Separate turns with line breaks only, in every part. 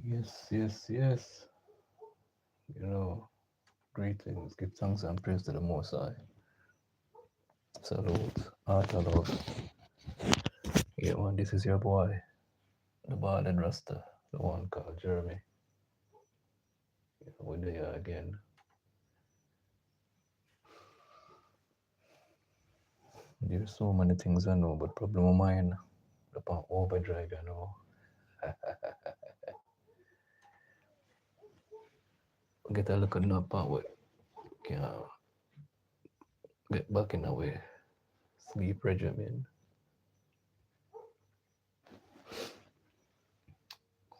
Yes, yes, yes. You know, greetings. Give thanks and praise to the Most High. Salute. Heart of love. Yeah, man, this is your boy, the Ballad Rasta, the one called Jeremy. Yeah, we're there again. There's so many things I know, but problem of mine, the part overdrive, you know. Get a look at that part where can get back in our sleep regimen.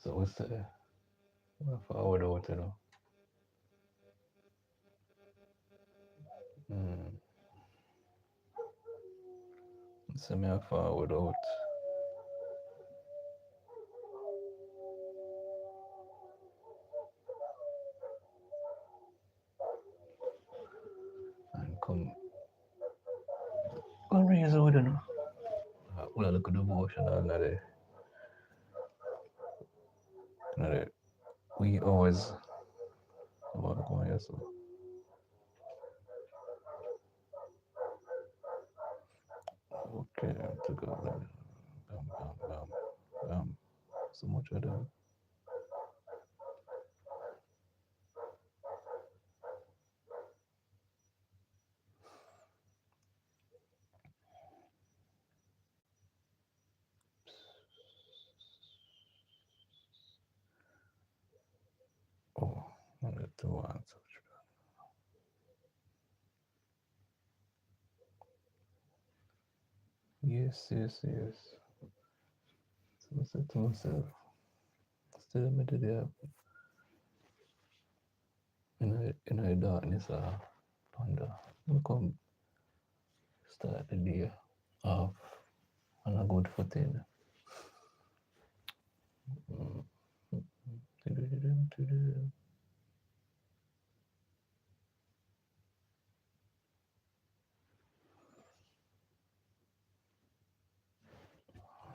So we say, we're forward out, you know. Mm. So me a forward out and come raise out, you know. We'll look at the devotional, we always want to go here, so. Okay, to go there. Bam, bam, bam, bam. So much of them. Oh, I need to answer. Yes, yes, yes. So I said to myself, still me to the in the darkness, ponder. We come start the day off on a good footing. Mm.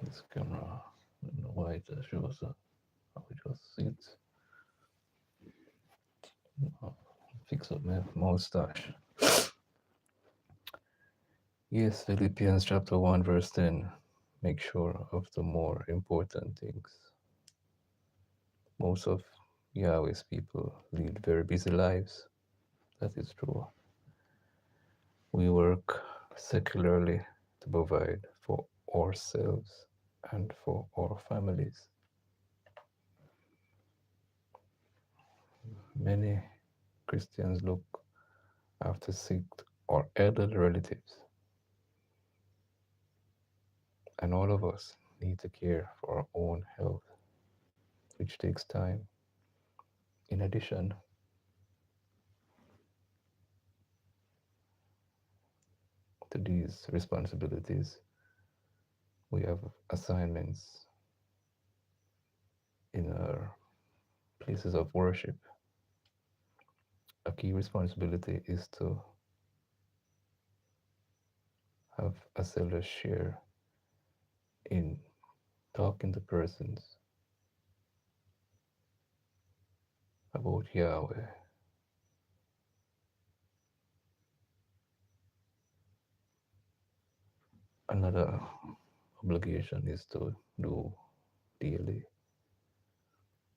This camera, I don't know why it shows up. I will just sit, fix up my mustache. Yes, Philippians chapter 1, verse 10. Make sure of the more important things. Most of Yahweh's people lead very busy lives. That is true. We work secularly to provide for ourselves and for our families. Many Christians look after sick or elderly relatives, and all of us need to care for our own health, which takes time. In addition to these responsibilities, we have assignments in our places of worship. A key responsibility is to have a selfless share in talking to persons about Yahweh. Another obligation is to do daily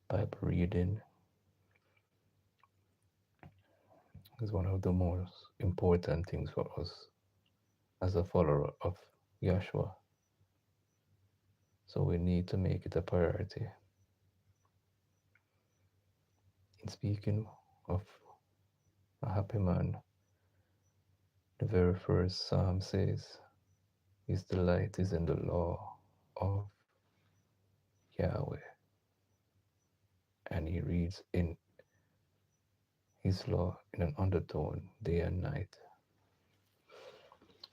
Bible reading. Is one of the most important things for us as a follower of Yahshua. So we need to make it a priority. In speaking of a happy man, the very first psalm says, his delight is in the law of Yahweh. And he reads in his law in an undertone day and night.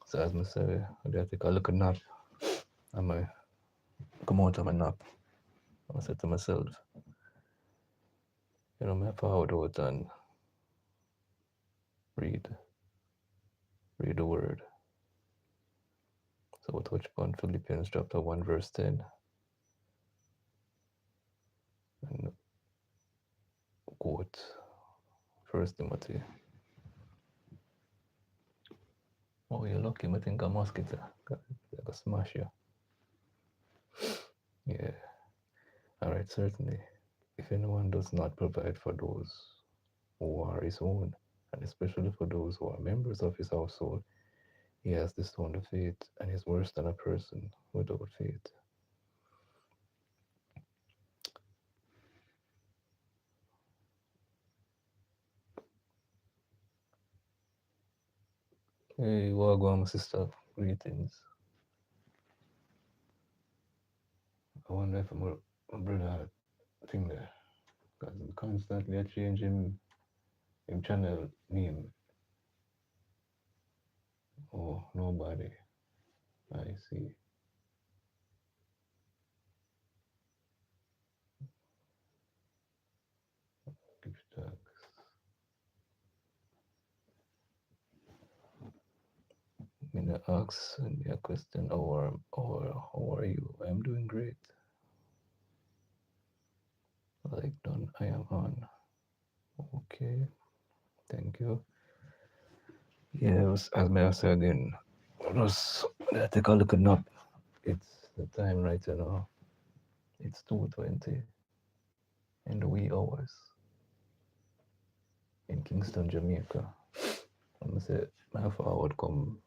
So as I say, I take a look at nap. And I come out of my nap. I said to myself, my forward out and read, read the word. So we'll touch upon Philippians chapter 1, verse 10. And quote First Timothy. Oh, you're lucky. I think a mosquito. I can smash you. Yeah. All right, certainly. If anyone does not provide for those who are his own, and especially for those who are members of his household, he has disowned the faith and is worse than a person without faith. Hey, welcome, sister. Greetings. I wonder if my brother thing there, because I'm constantly changing him channel name. Oh, nobody. I see. Give thanks. I'm gonna ask me a question, how are you? I'm doing great. Like done, I am on. Okay, thank you. Yeah, as may I say again, just take a look at nap. It's the time right now. It's 2:20 in the wee hours in Kingston, Jamaica. I'm gonna say my forward come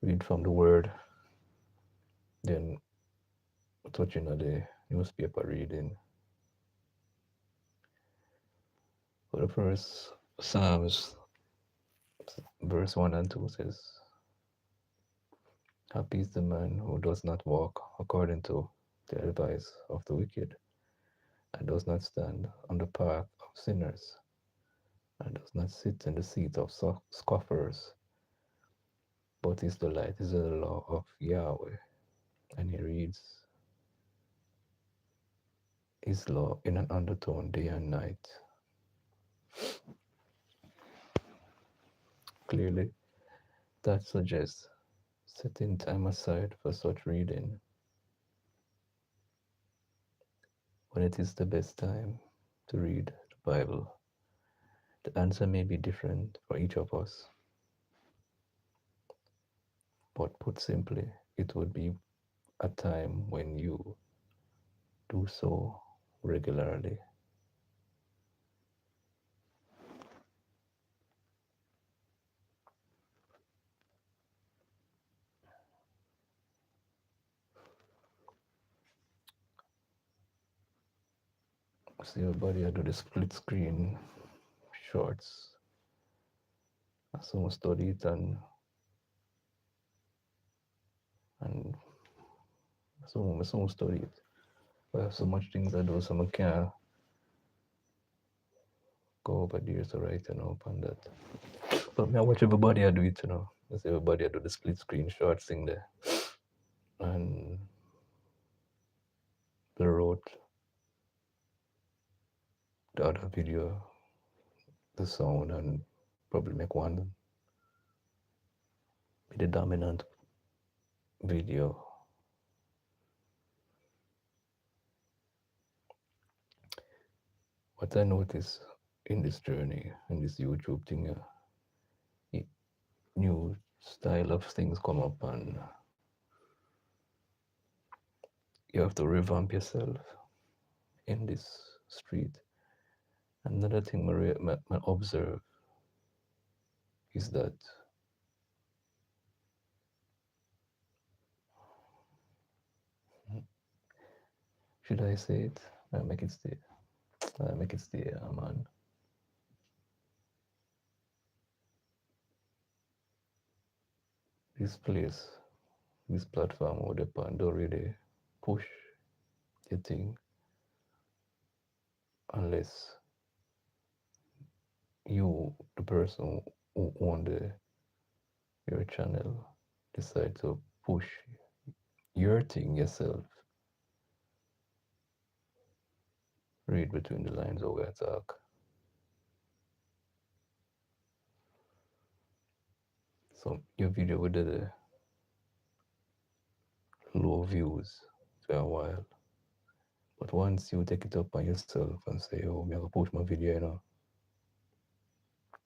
read from the word, then touching on the newspaper reading. For the first Psalms, verse 1 and 2 says, happy is the man who does not walk according to the advice of the wicked, and does not stand on the path of sinners, and does not sit in the seat of scoffers, but his delight is in the law of Yahweh, and he reads his law in an undertone day and night. Clearly, that suggests setting time aside for such reading. When it is the best time to read the Bible, the answer may be different for each of us. But put simply, it would be a time when you do so regularly. See everybody I do the split screen shorts. I soon study it and soon study it. I have so much things I do, so I can't go over there so right upon that. But me I watch everybody I do it, I see everybody I do the split screen shorts thing there. And they wrote the other video, the sound, and probably make one be the dominant video. What I notice in this journey, in this YouTube thing, new style of things come up, and You have to revamp yourself in this street. Another thing I observe is that, should I say it? I make it stay. I make it stay, man. This place, this platform or the pan don't really push the thing unless you, the person who own your channel, decide to push your thing yourself. Read between the lines of where I talk. So your video with the low views for a while. But once you take it up on yourself and say, oh, I'm gonna push my video,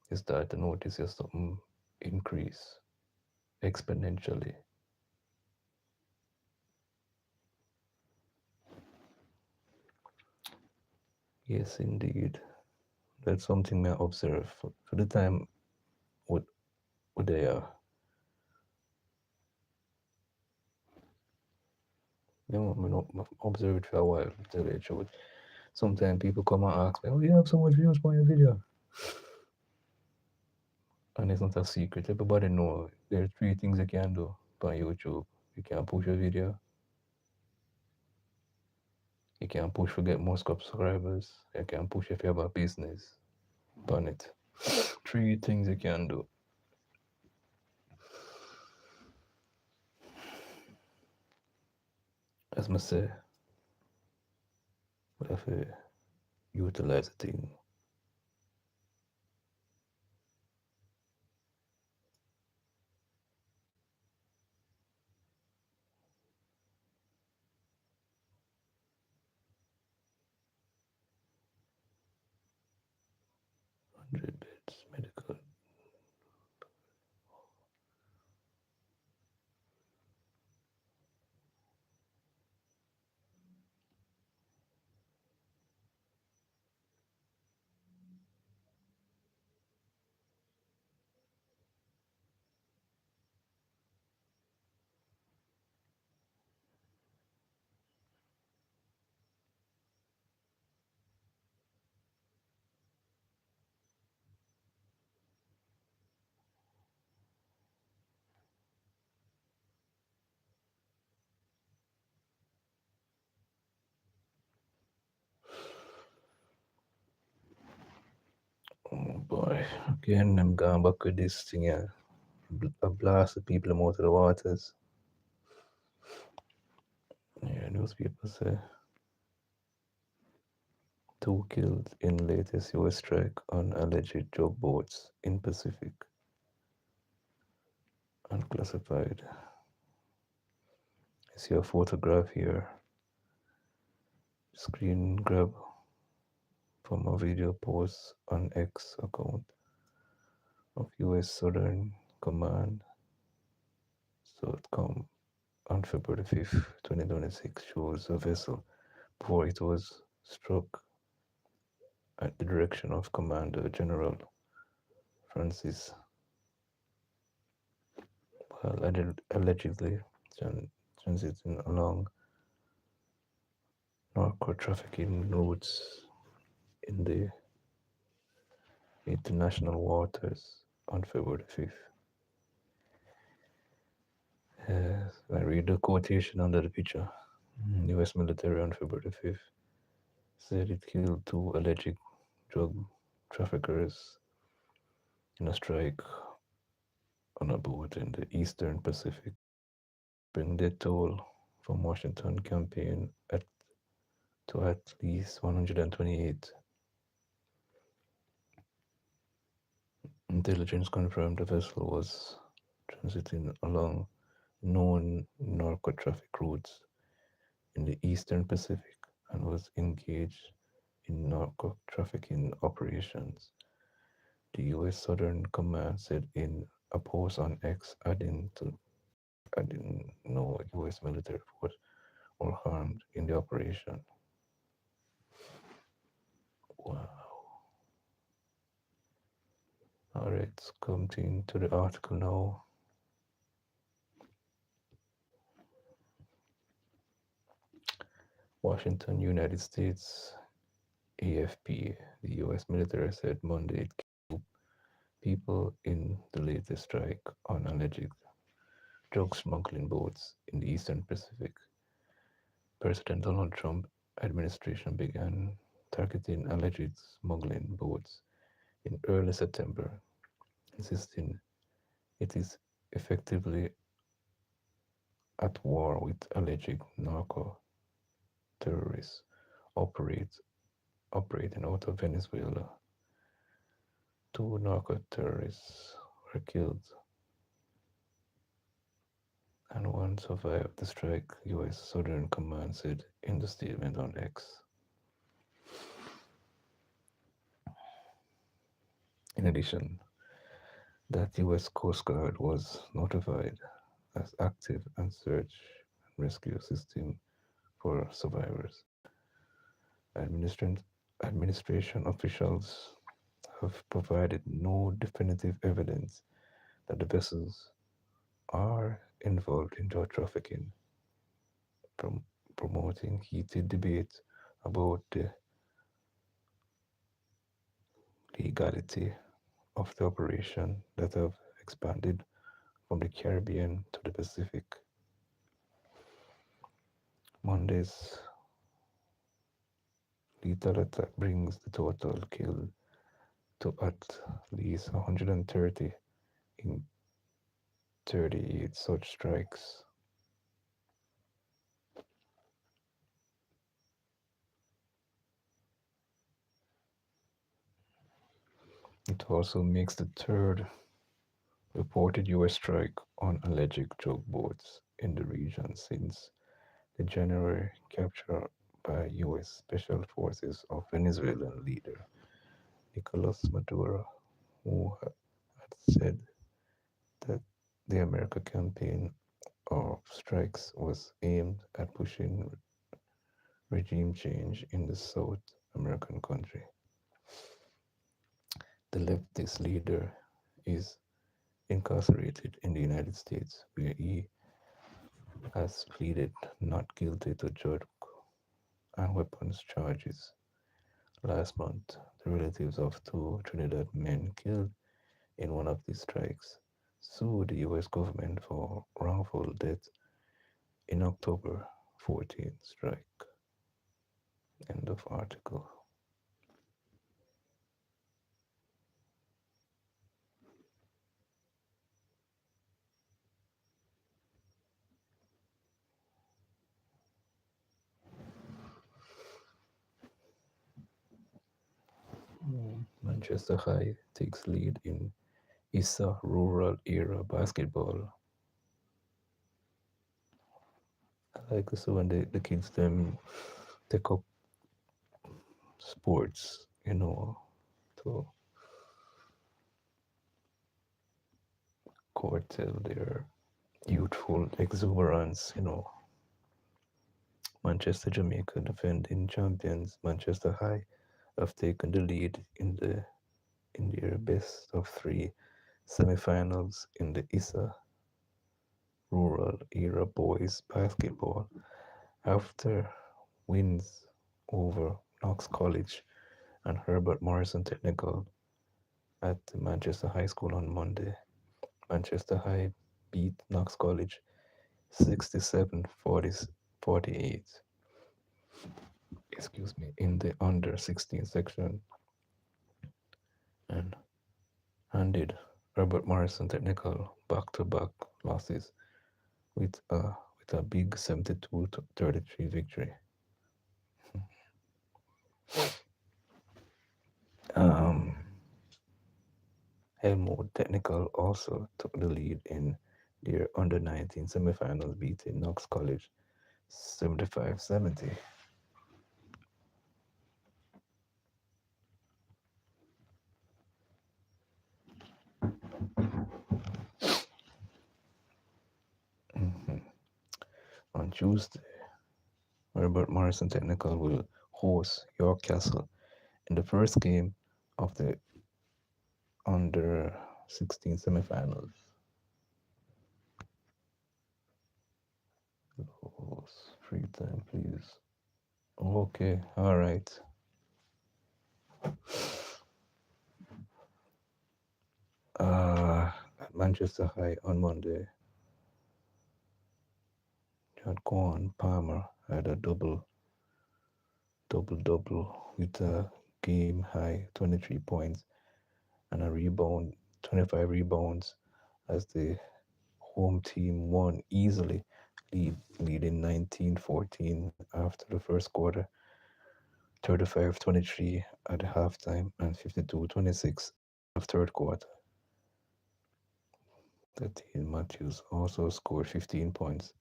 you start to notice your something increase exponentially. Yes, indeed. That's something I observe. For the time what they are. I not observe it for a while, to tell you the truth. Sometimes people come and ask me, oh, you have so much views on your video. And it's not a secret. Everybody know there are three things you can do on YouTube. You can push a video, you can push for get more subscribers, you can push if you have a business on it. Three things you can do. As I say, we have to utilize the thing. Hundred beds, medical. Oh boy. Again, I'm going back with this thing here. A blast the people out of the waters. Yeah, newspapers say two killed in latest US strike on alleged drug boats in Pacific. Unclassified. I see a photograph here. Screen grab from a video post on X account of US Southern Command Southcom on February 5th, 2026 shows a vessel before it was struck at the direction of Commander General Francis, while allegedly transiting along narco trafficking routes in the international waters on February 5th. I read the quotation under the picture. US military on February 5th said it killed two alleged drug traffickers in a strike on a boat in the Eastern Pacific, bring the toll from Washington campaign to at least 128. Intelligence confirmed the vessel was transiting along known narco traffic routes in the Eastern Pacific and was engaged in narco trafficking operations. The U.S. Southern Command said in a post on X, adding no U.S. military force or harmed in the operation. Wow. All right, let's come to the article now. Washington, United States, AFP. The U.S. military said Monday it killed people in the latest strike on alleged drug smuggling boats in the Eastern Pacific. President Donald Trump administration began targeting alleged smuggling boats in early September, insisting it is effectively at war with alleged narco terrorists operate, operating out of Venezuela. Two narco terrorists were killed and one survived the strike, U.S. Southern Command said in the statement on X. In addition, that U.S. Coast Guard was notified as active and search and rescue system for survivors. Administration, administration officials have provided no definitive evidence that the vessels are involved in drug trafficking, prom- promoting heated debate about the legality of the operation that have expanded from the Caribbean to the Pacific. Monday's lethal attack brings the total killed to at least 130 in 38 such strikes. It also makes the third reported U.S. strike on alleged drug boats in the region since the January capture by U.S. Special Forces of Venezuelan leader Nicolas Maduro, who had said that the America campaign of strikes was aimed at pushing regime change in the South American country. The leftist leader is incarcerated in the United States, where he has pleaded not guilty to drug and weapons charges. Last month, the relatives of two Trinidad men killed in one of these strikes sued the US government for wrongful death in October 14th strike. End of article. Manchester High takes lead in ISA Rural Era basketball. I like this when the kids them take up sports, to curtail their youthful exuberance. Manchester Jamaica defending champions Manchester High have taken the lead in their best of three semifinals in the ISA Rural Era Boys Basketball after wins over Knox College and Herbert Morrison Technical at Manchester High School on Monday. Manchester High beat Knox College 67-48, excuse me, in the under 16 section and handed Herbert Morrison Technical back-to-back losses with a big 72-33 victory. Um, Helmwood Technical also took the lead in their under 19 semifinals, beating Knox College 75-70. On Tuesday, Herbert Morrison Technical will host York Castle in the first game of the under 16 semifinals. Host free time, please. Okay, all right. At Manchester High on Monday, John Quan Palmer had a double with a game high 23 points and a rebound, 25 rebounds as the home team won easily, leading 19-14 after the first quarter, 35-23 at halftime, and 52-26 of third quarter. The team Matthews also scored 15 points.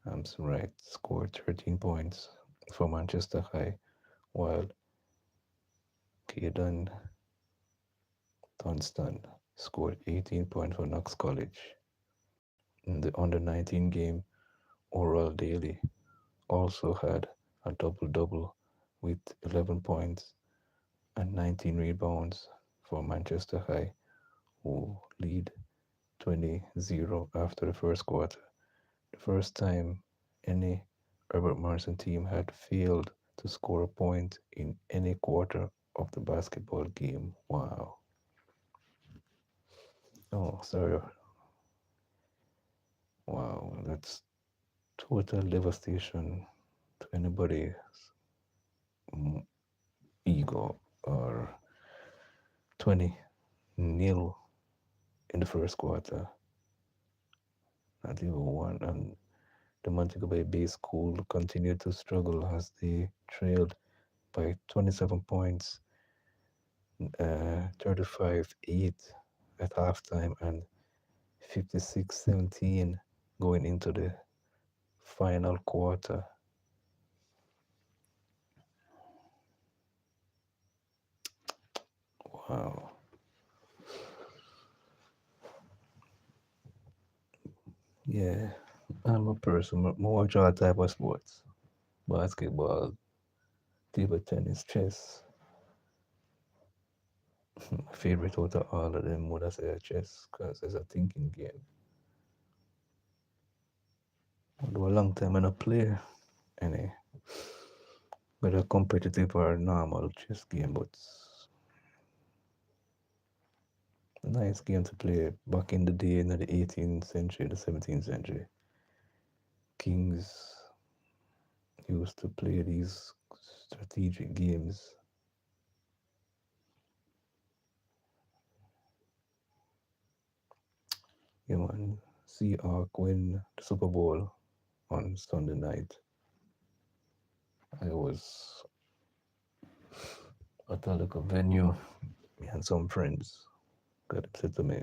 I'm right, scored 13 points for Manchester High, while Caden Dunstan scored 18 points for Knox College. In the under 19 game, Oral Daly also had a double-double with 11 points and 19 rebounds for Manchester High, who lead 20-0 after the first quarter. The first time any Herbert Morrison team had failed to score a point in any quarter of the basketball game. Wow. Oh, sorry. Wow, that's total devastation to anybody's ego. Or 20 nil in the first quarter. Not even one. And the Montego Bay Bay School continued to struggle as they trailed by 27 points, 35-8 at halftime, and 56-17 going into the final quarter. Wow. Yeah, I'm a person more draw type of sports. Basketball, table tennis, chess. My favorite out of all of them would I say chess because it's a thinking game. Although a long time I not play any, whether competitive or normal chess game, but a nice game to play back in the day in the 18th century, the 17th century. Kings used to play these strategic games. Yeah, man. Seahawks win the Super Bowl on Sunday night. I was at a local venue. Me and some friends got upset to me.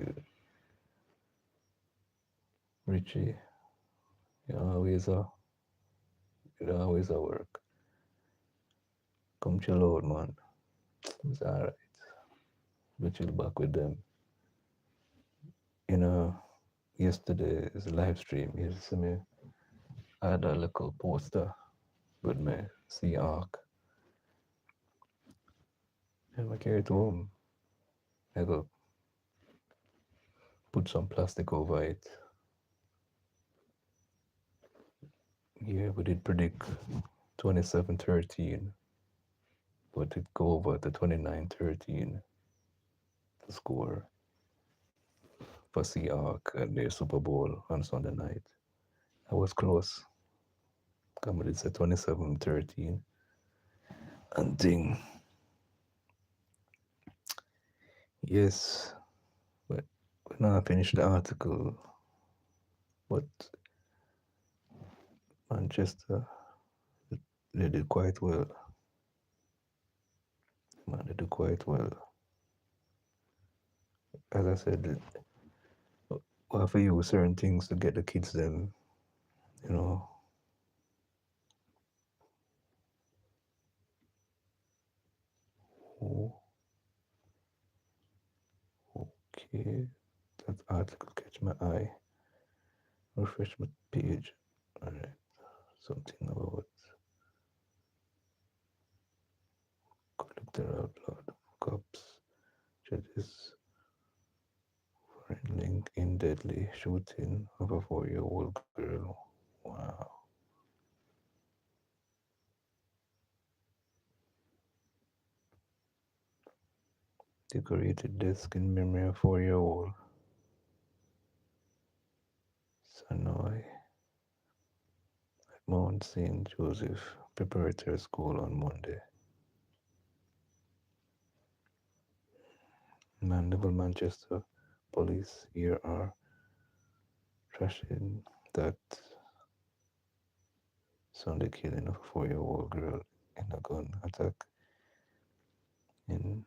Richie, you always a work. Come chill out, man. It's alright. We chill back with them. You know, yesterday's live stream, you see me, I had a little poster with me, Seahawk. And I carry it home. I go put some plastic over it. Yeah, we did predict 27-13, but it go over to 29-13 to score for Seahawk at their Super Bowl on Sunday night. I was close. Come it's a 27-13 and thing. Yes, but when I finished the article, but Manchester, they did quite well. Man, they did quite well. As I said, we have to use certain things to get the kids them, you know. Oh, okay. That article catch my eye. Refresh my page. Alright. Something about literal blood cups, judges for a link in deadly shooting of a 4-year-old girl. Wow. Decorated desk in memory of 4-year-old Sanoy at Mount St. Joseph Preparatory School on Monday. Mandeville, Manchester police here are trashing that Sunday killing of a 4-year-old girl in a gun attack in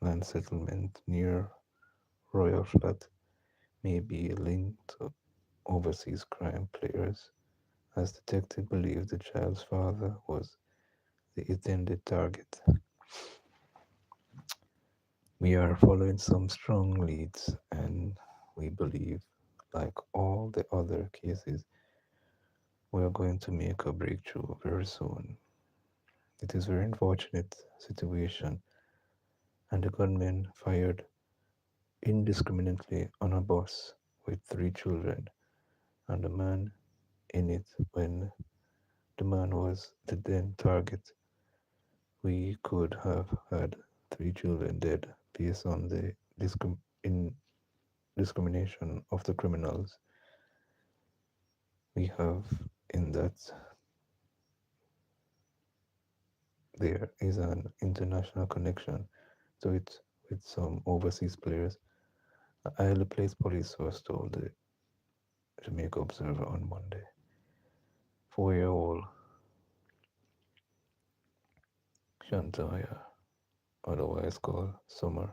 land settlement near Royal Flat may be linked to overseas crime players, as detectives believe the child's father was the intended target. We are following some strong leads, and we believe, like all the other cases, we are going to make a breakthrough very soon. It is a very unfortunate situation, and the gunman fired indiscriminately on a bus with 3 children and a man in it when the man was the then target. We could have had 3 children dead based on the indiscrimination of the criminals. We have in that there is an international connection to it with some overseas players. A highly placed police source told the Jamaica Observer on Monday. 4-year-old Shantaya, otherwise called Summer,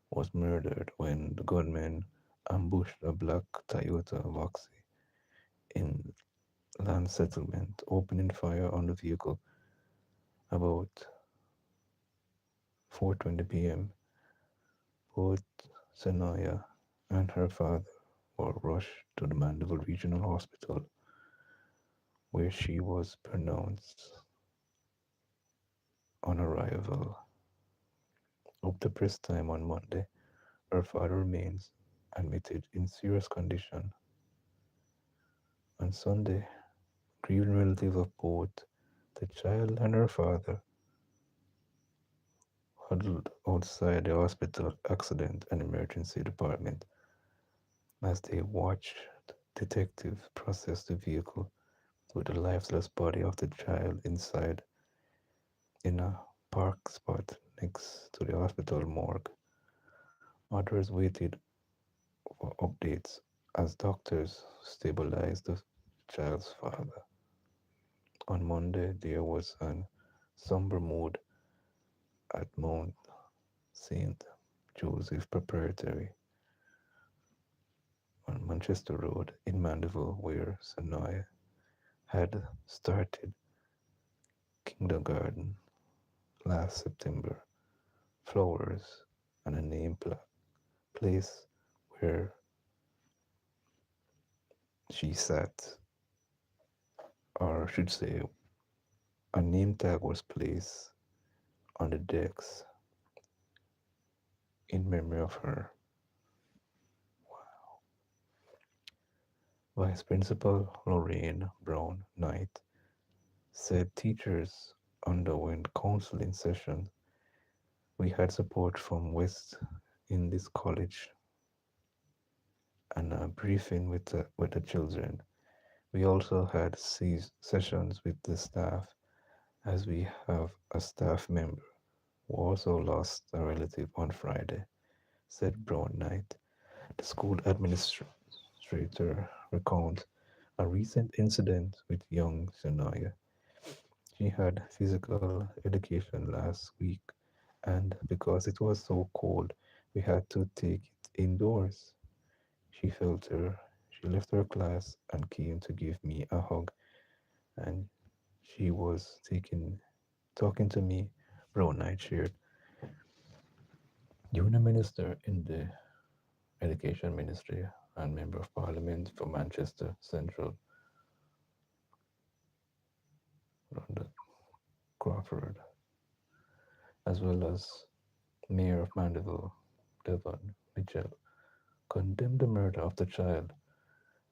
was murdered when the gunmen ambushed a black Toyota Voxy in land settlement, opening fire on the vehicle about 4:20 p.m. Both Sanaya and her father were rushed to the Mandeville Regional Hospital, where she was pronounced on arrival. Up to press time on Monday, her father remains admitted in serious condition. On Sunday, grieving relatives of both the child and her father huddled outside the hospital accident and emergency department as they watched detectives process the vehicle with the lifeless body of the child inside in a park spot next to the hospital morgue. Others waited for updates as doctors stabilized the child's father. On Monday, there was an somber mood at Mount St. Joseph Preparatory on Manchester Road in Mandeville, where Sanoy had started kindergarten last September. Flowers and a name place where she sat, or I should say, a name tag was placed on the decks in memory of her. Vice Principal Lorraine Brown Knight said teachers underwent counseling sessions. We had support from West in this college and a briefing with the children. We also had sessions with the staff as we have a staff member who also lost a relative on Friday, said Brown Knight. The school administrator recounts a recent incident with young Shania. She had physical education last week, and because it was so cold, we had to take it indoors. She felt her. She left her class and came to give me a hug, and she was talking to me. Brown Knight shared. Junior minister in the Education Ministry and Member of Parliament for Manchester Central, Rhonda Crawford, as well as Mayor of Mandeville, Devon Mitchell, condemned the murder of the child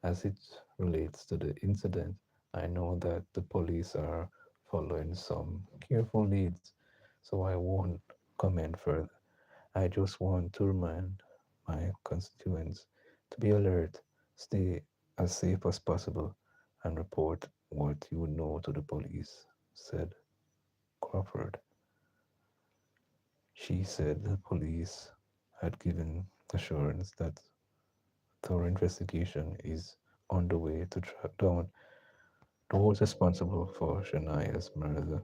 as it relates to the incident. I know that the police are following some careful leads, so I won't comment further. I just want to remind my constituents to be alert, stay as safe as possible, and report what you know to the police, said Crawford. She said the police had given assurance that thorough investigation is underway to track down those responsible for Shania's murder.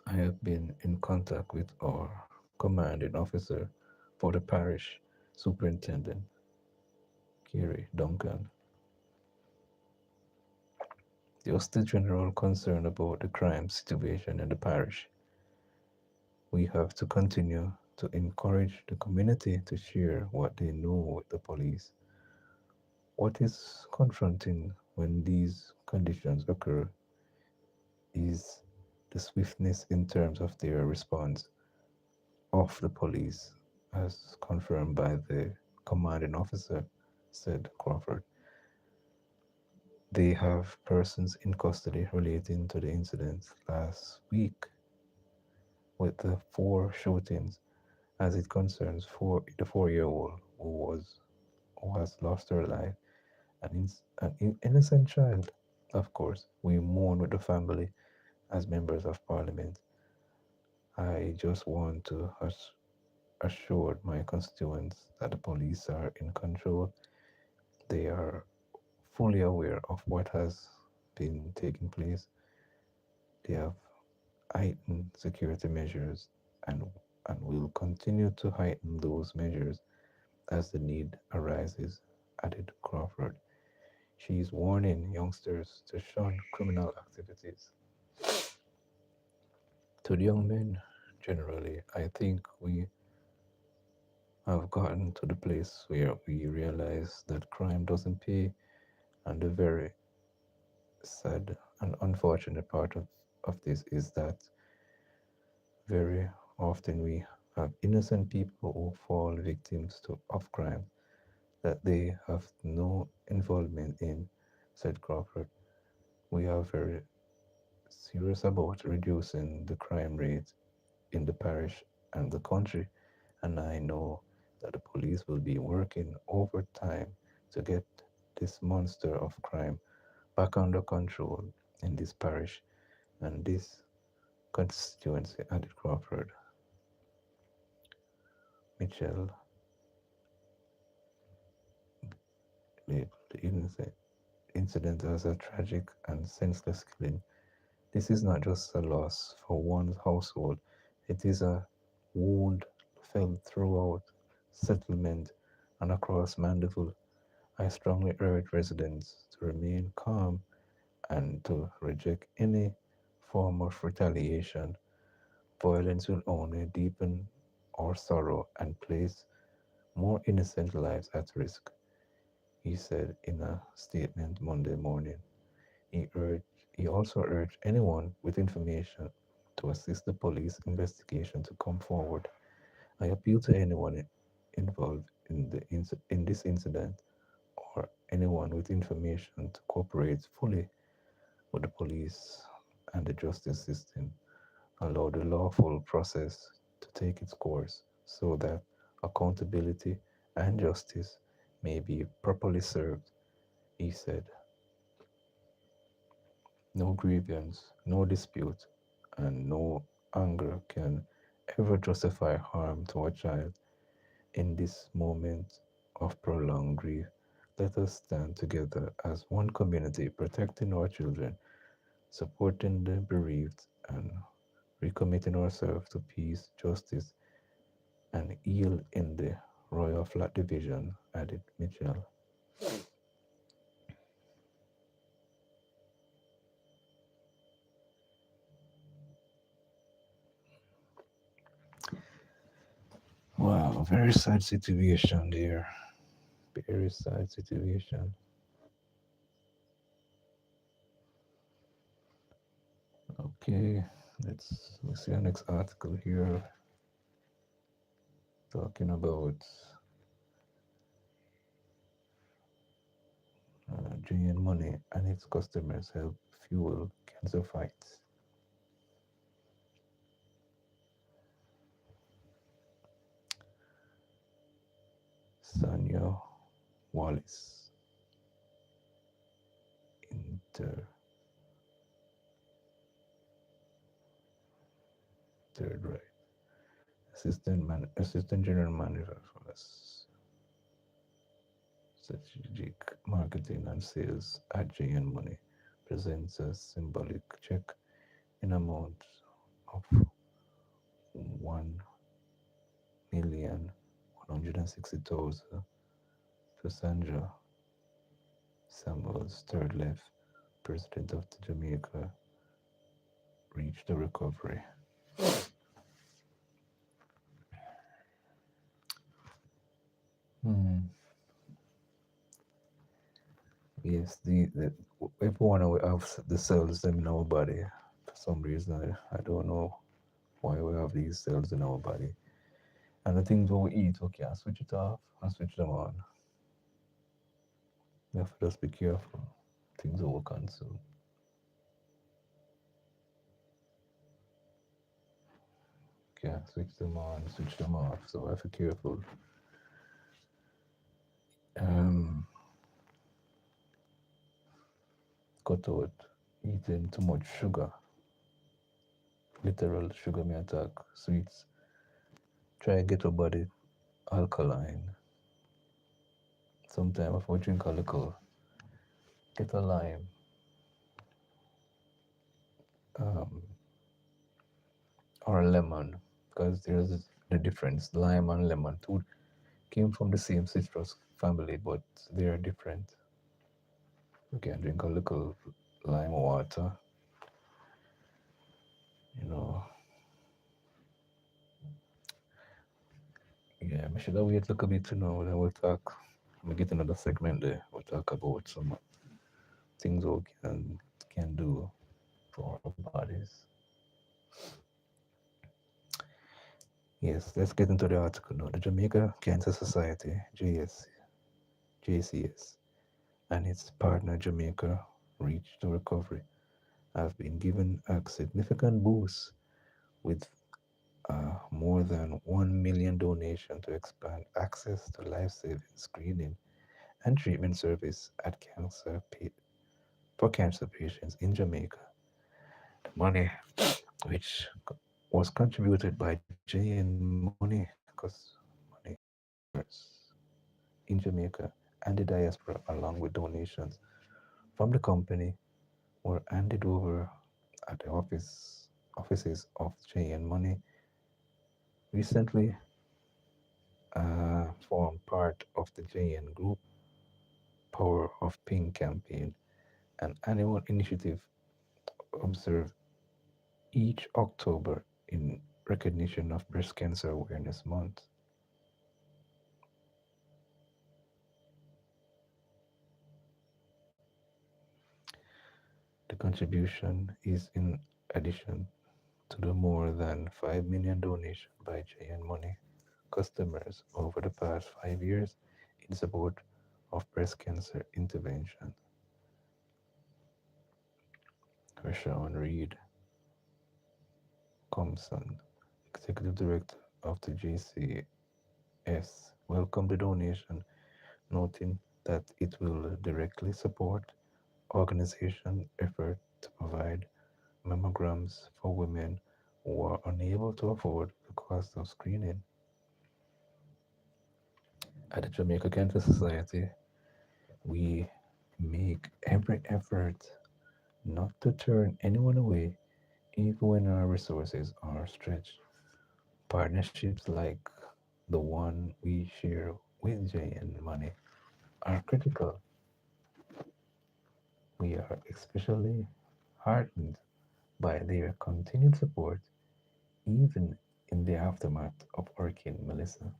I have been in contact with our commanding officer for the parish, Superintendent Kerry Duncan. Just the general concern about the crime situation in the parish. We have to continue to encourage the community to share what they know with the police. What is confronting when these conditions occur is the swiftness in terms of their response of the police, as confirmed by the commanding officer, said Crawford. They have persons in custody relating to the incident last week with the four shootings as it concerns the 4-year-old who has lost her life, an innocent child. Of course, we mourn with the family as members of parliament. I just want to assure my constituents that the police are in control. They are fully aware of what has been taking place. They have heightened security measures and will continue to heighten those measures as the need arises, added Crawford. She is warning youngsters to shun criminal activities. To the young men, generally, I think we have gotten to the place where we realize that crime doesn't pay, and the very sad and unfortunate part of this is that very often we have innocent people who fall victims of crime that they have no involvement in, said Crawford. We are very serious about reducing the crime rate in the parish and the country, and I know that the police will be working overtime to get this monster of crime back under control in this parish and this constituency, added Crawford. Mitchell labeled the incident as a tragic and senseless killing. This is not just a loss for one household, it is a wound felt throughout settlement and across Mandeville. I strongly urge residents to remain calm and to reject any form of retaliation. Violence will only deepen our sorrow and place more innocent lives at risk, he said in a statement Monday morning. He urged he also urged anyone with information to assist the police investigation to come forward. I appeal to anyone involved in this incident or anyone with information to cooperate fully with the police and the justice system. Allow the lawful process to take its course so that accountability and justice may be properly served, he said. No grievance, no dispute, and no anger can ever justify harm to a child. In this moment of prolonged grief, let us stand together as one community, protecting our children, supporting the bereaved, and recommitting ourselves to peace, justice, and heal in the Royal Flat Division, added Mitchell. Wow, very sad situation there. Very sad situation. Okay, let's see our next article here talking about GN Money and its customers help fuel cancer fights. Sanya Wallace, inter third right, assistant general manager for strategic marketing and sales at JN Money, presents a symbolic check in amount of 1,160,000 to Sandra Samuels, third left president of the Jamaica, reached the recovery. Hmm. Yes, the everyone we have the cells them in our body. For some reason, I don't know why we have these cells in our body. And the things we eat, we can't switch it off and switch them on. We have to just be careful. Things we consume. Can't switch them on, switch them off. So I have to be careful. Um, Cut out eating too much sugar. Literal sugar may attack sweets. Try and get your body alkaline. Sometimes if we drink a little, get a lime. Um, or a lemon, because there's the difference. Lime and lemon, two came from the same citrus family, but they are different. You can drink a little lime water, you know. Yeah, I should have wait a little bit to know. Then we'll talk. We get another segment there. We'll talk about some things we can do for our bodies. Yes, let's get into the article now. The Jamaica Cancer Society, JCS, and its partner Jamaica Reach to Recovery have been given a significant boost with more than 1 million donation to expand access to life-saving screening and treatment service at for cancer patients in Jamaica. The money, which was contributed by JN Money, in Jamaica and the diaspora, along with donations from the company, were handed over at the offices of JN Money recently. Formed part of the JN Group Power of Pink campaign, an annual initiative observed each October in recognition of Breast Cancer Awareness Month. The contribution is in addition to the more than 5 million donation by JN Money customers over the past 5 years in support of breast cancer intervention. Rashawn Reed Compson, Executive Director of the JCS, welcomed the donation, noting that it will directly support organization effort to provide mammograms for women who are unable to afford the cost of screening. At the Jamaica Cancer Society, we make every effort not to turn anyone away, even when our resources are stretched. Partnerships like the one we share with Jay and Money are critical. We are especially heartened by their continued support, even in the aftermath of Hurricane Melissa.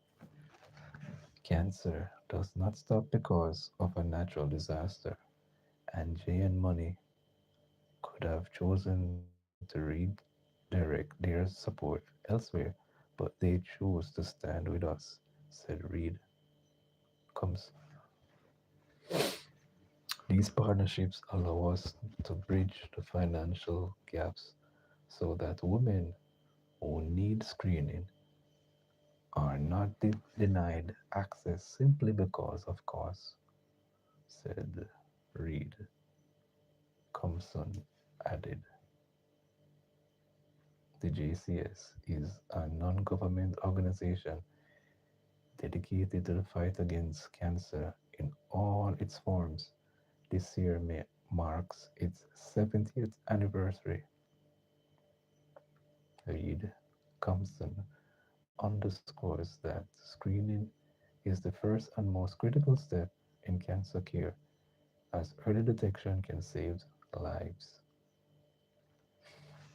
Cancer does not stop because of a natural disaster, and Jay and Money could have chosen to to redirect their support elsewhere, but they chose to stand with us, said Reed. Comes These partnerships allow us to bridge the financial gaps so that women who need screening are not denied access simply because of cost, said Reed. Compson added. The JCS is a non government organization dedicated to the fight against cancer in all its forms. This year marks its 70th anniversary. Reed Compson underscores that screening is the first and most critical step in cancer care, as early detection can save lives.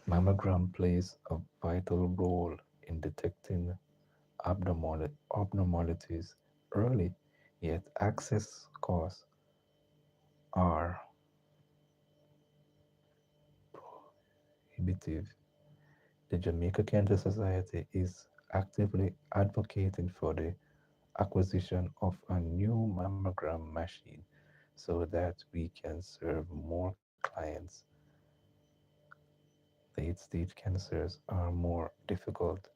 Mammogram plays a vital role in detecting abnormalities early, yet access costs are prohibitive. The Jamaica Cancer Society is actively advocating for the acquisition of a new mammogram machine so that we can serve more clients. Late stage cancers are more difficult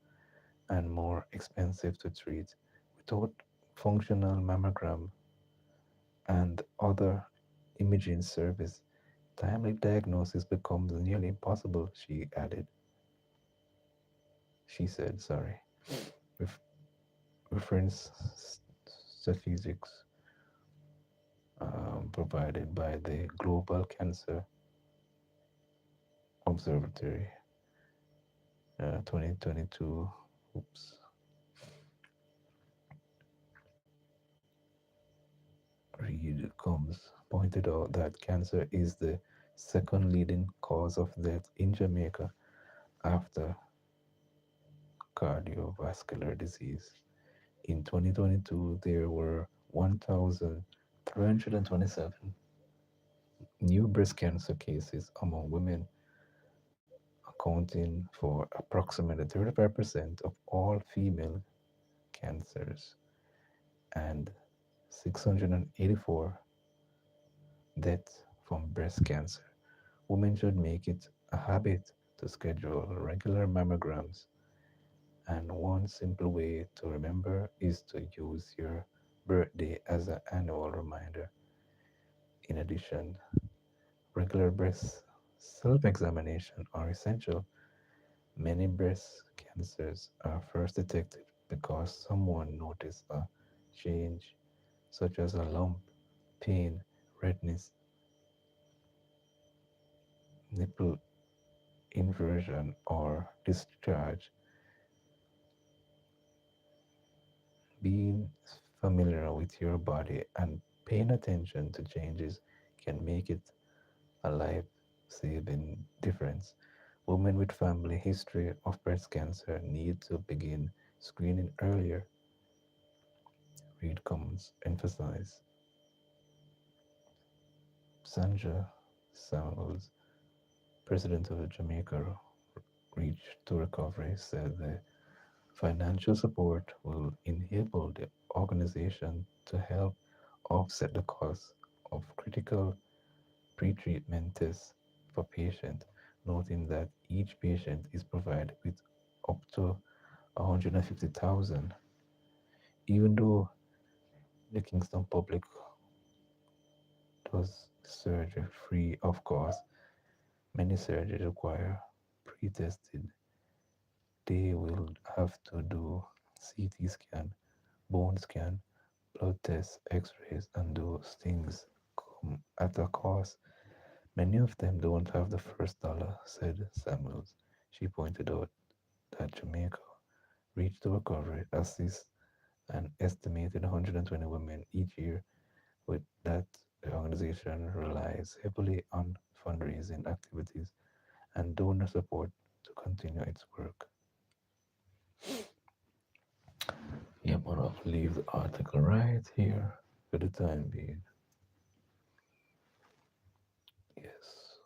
and more expensive to treat. Without functional mammogram and other imaging service, timely diagnosis becomes nearly impossible, she said. Ref- Reference statistics provided by the Global Cancer Observatory 2022. Oops. Reed Combs pointed out that cancer is the second leading cause of death in Jamaica after cardiovascular disease. In 2022, there were 1,327 new breast cancer cases among women, accounting for approximately 35% of all female cancers, and 684 deaths from breast cancer. Women should make it a habit to schedule regular mammograms, and one simple way to remember is to use your birthday as an annual reminder. In addition, regular breast self examination are essential. Many breast cancers are first detected because someone noticed a change, such as a lump, pain, redness, nipple inversion, or discharge. Being familiar with your body and paying attention to changes can make it a life saving difference. Women with family history of breast cancer need to begin screening earlier, Reed Commons emphasized. Sandra Samuels, president of the Jamaica Reach to Recovery, said the financial support will enable the organization to help offset the cost of critical pre-treatment tests for patients, noting that each patient is provided with up to 150,000. Even though the Kingston Public does surgery free of cost, many surgeries require pre-tested. They will have to do CT scan, bone scan, blood tests, x-rays, and those things come at a cost. Many of them don't have the first dollar, said Samuels. She pointed out that Jamaica reached the recovery assists an estimated 120 women each year. With that, the organization relies heavily on fundraising activities and donor support to continue its work. Yeah, but I'll leave the article right here for the time being. Yes.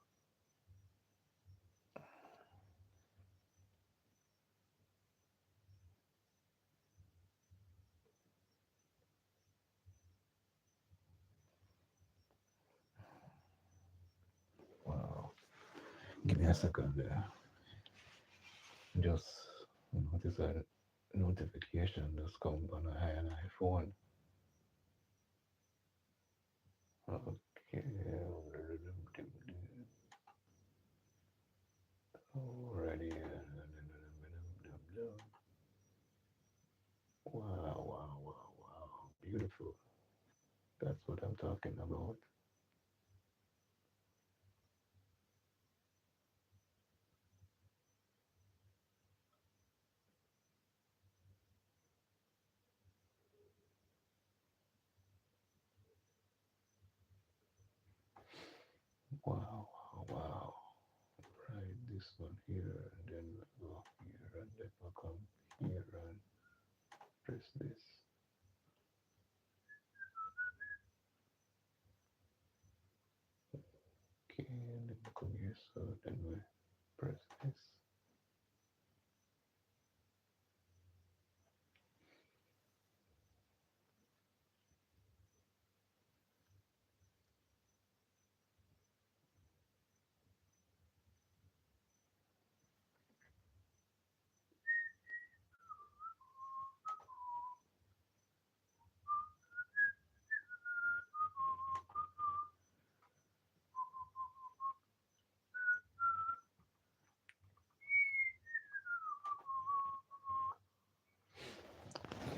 Give me a second there. Just notice a notification just come on an iPhone. Okay. Already. Wow, wow, wow, wow. Beautiful. That's what I'm talking about. Wow, wow, wow. Right, this one here, and then we'll go here, and then we'll come here and press this. Okay, and then we'll come here, so then we press this.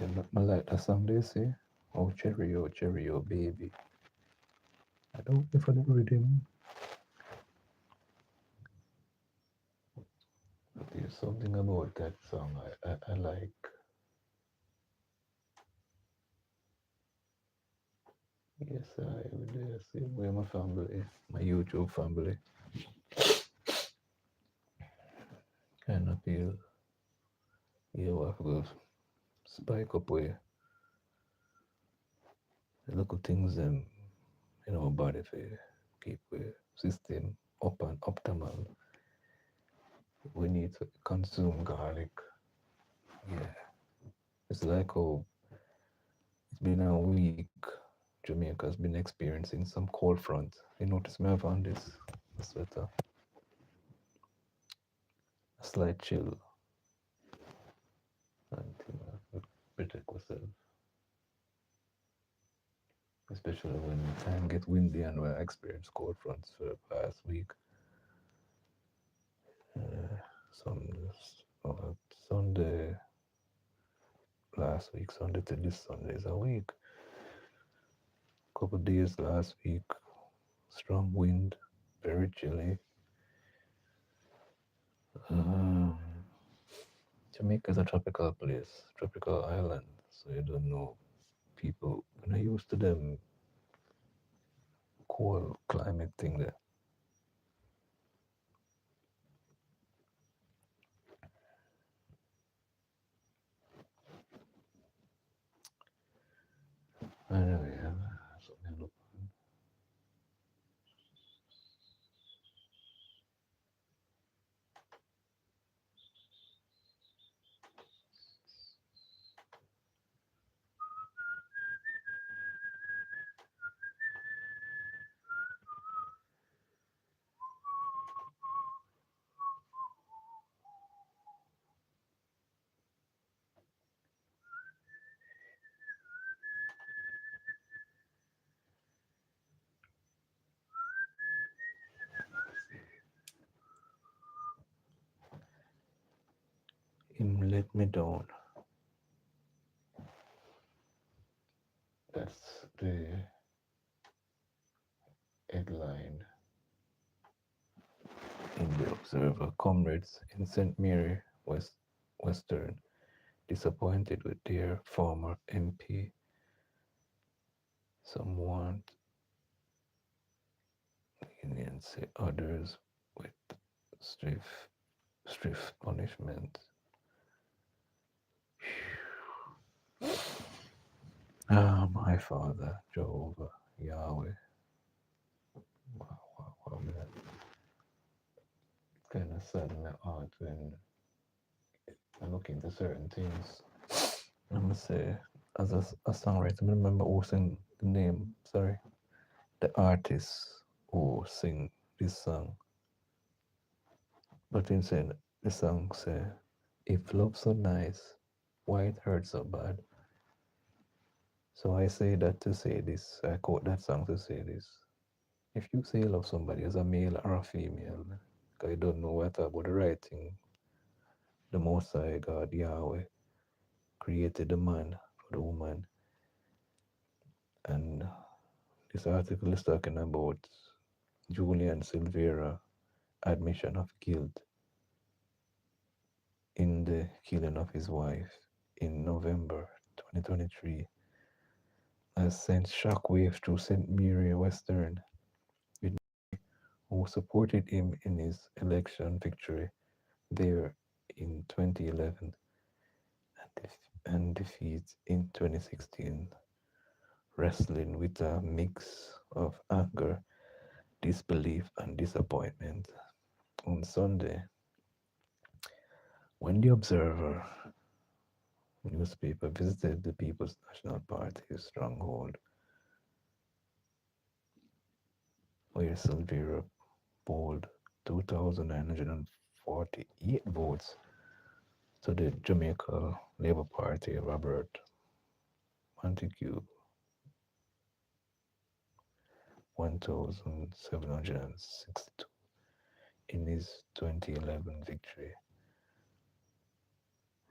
Yeah, I like that song they say. Oh, cherry, oh, baby. I don't know for the rhythm, but there's something about that song I like. Yes, I would say where my family, my YouTube family, kind of feel, yeah, we have to spike up where the little things in our body for keep the system up and optimal. We need to consume garlic. Yeah, it's like how it's been a week. Jamaica's been experiencing some cold front. You notice me have on this sweater, a slight chill, and protect myself, especially when time get windy and we experience cold fronts for the past week. Uh, some Sunday last week, Sunday to this Sunday is a week. Couple days last week, strong wind, very chilly. Um, Jamaica is a tropical place, tropical island, so you don't know people. When I used to them cold climate thing there. Anyway, something look. Him let me down. That's the headline in the Observer. Comrades in St. Mary, Western, disappointed with their former MP. Some want leniency, others with strict, strict punishment. Ah, my Father, Jehovah, Yahweh. Wow, wow, wow, man. It's kind of sadden my heart when I look into certain things. I'm gonna say, as a songwriter, I remember who sang the name, sorry, the artist who sing this song. But instead, the song say, if love's so nice, why it hurts so bad? So I say that to say this. I quote that song to say this. If you say you love somebody as a male or a female, because you don't know what about the right thing, the Most High God Yahweh created the man for the woman, and this article is talking about Julian Silvera admission of guilt in the killing of his wife in November 2023 has sent shockwaves through St. Mary Western, who supported him in his election victory there in 2011 and defeat in 2016, wrestling with a mix of anger, disbelief, and disappointment. On Sunday, when the Observer newspaper visited the People's National Party's stronghold, where Silvera polled 2,948 votes to the Jamaica Labour Party, Robert Montague 1,762 in his 2011 victory.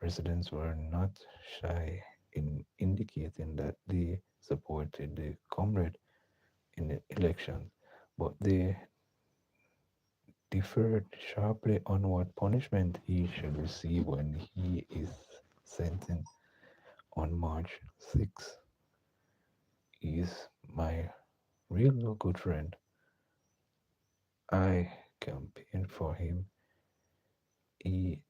Residents were not shy in indicating that they supported the comrade in the election, but they differed sharply on what punishment he should receive when he is sentenced on March 6. He is my real good friend. I campaigned for him. He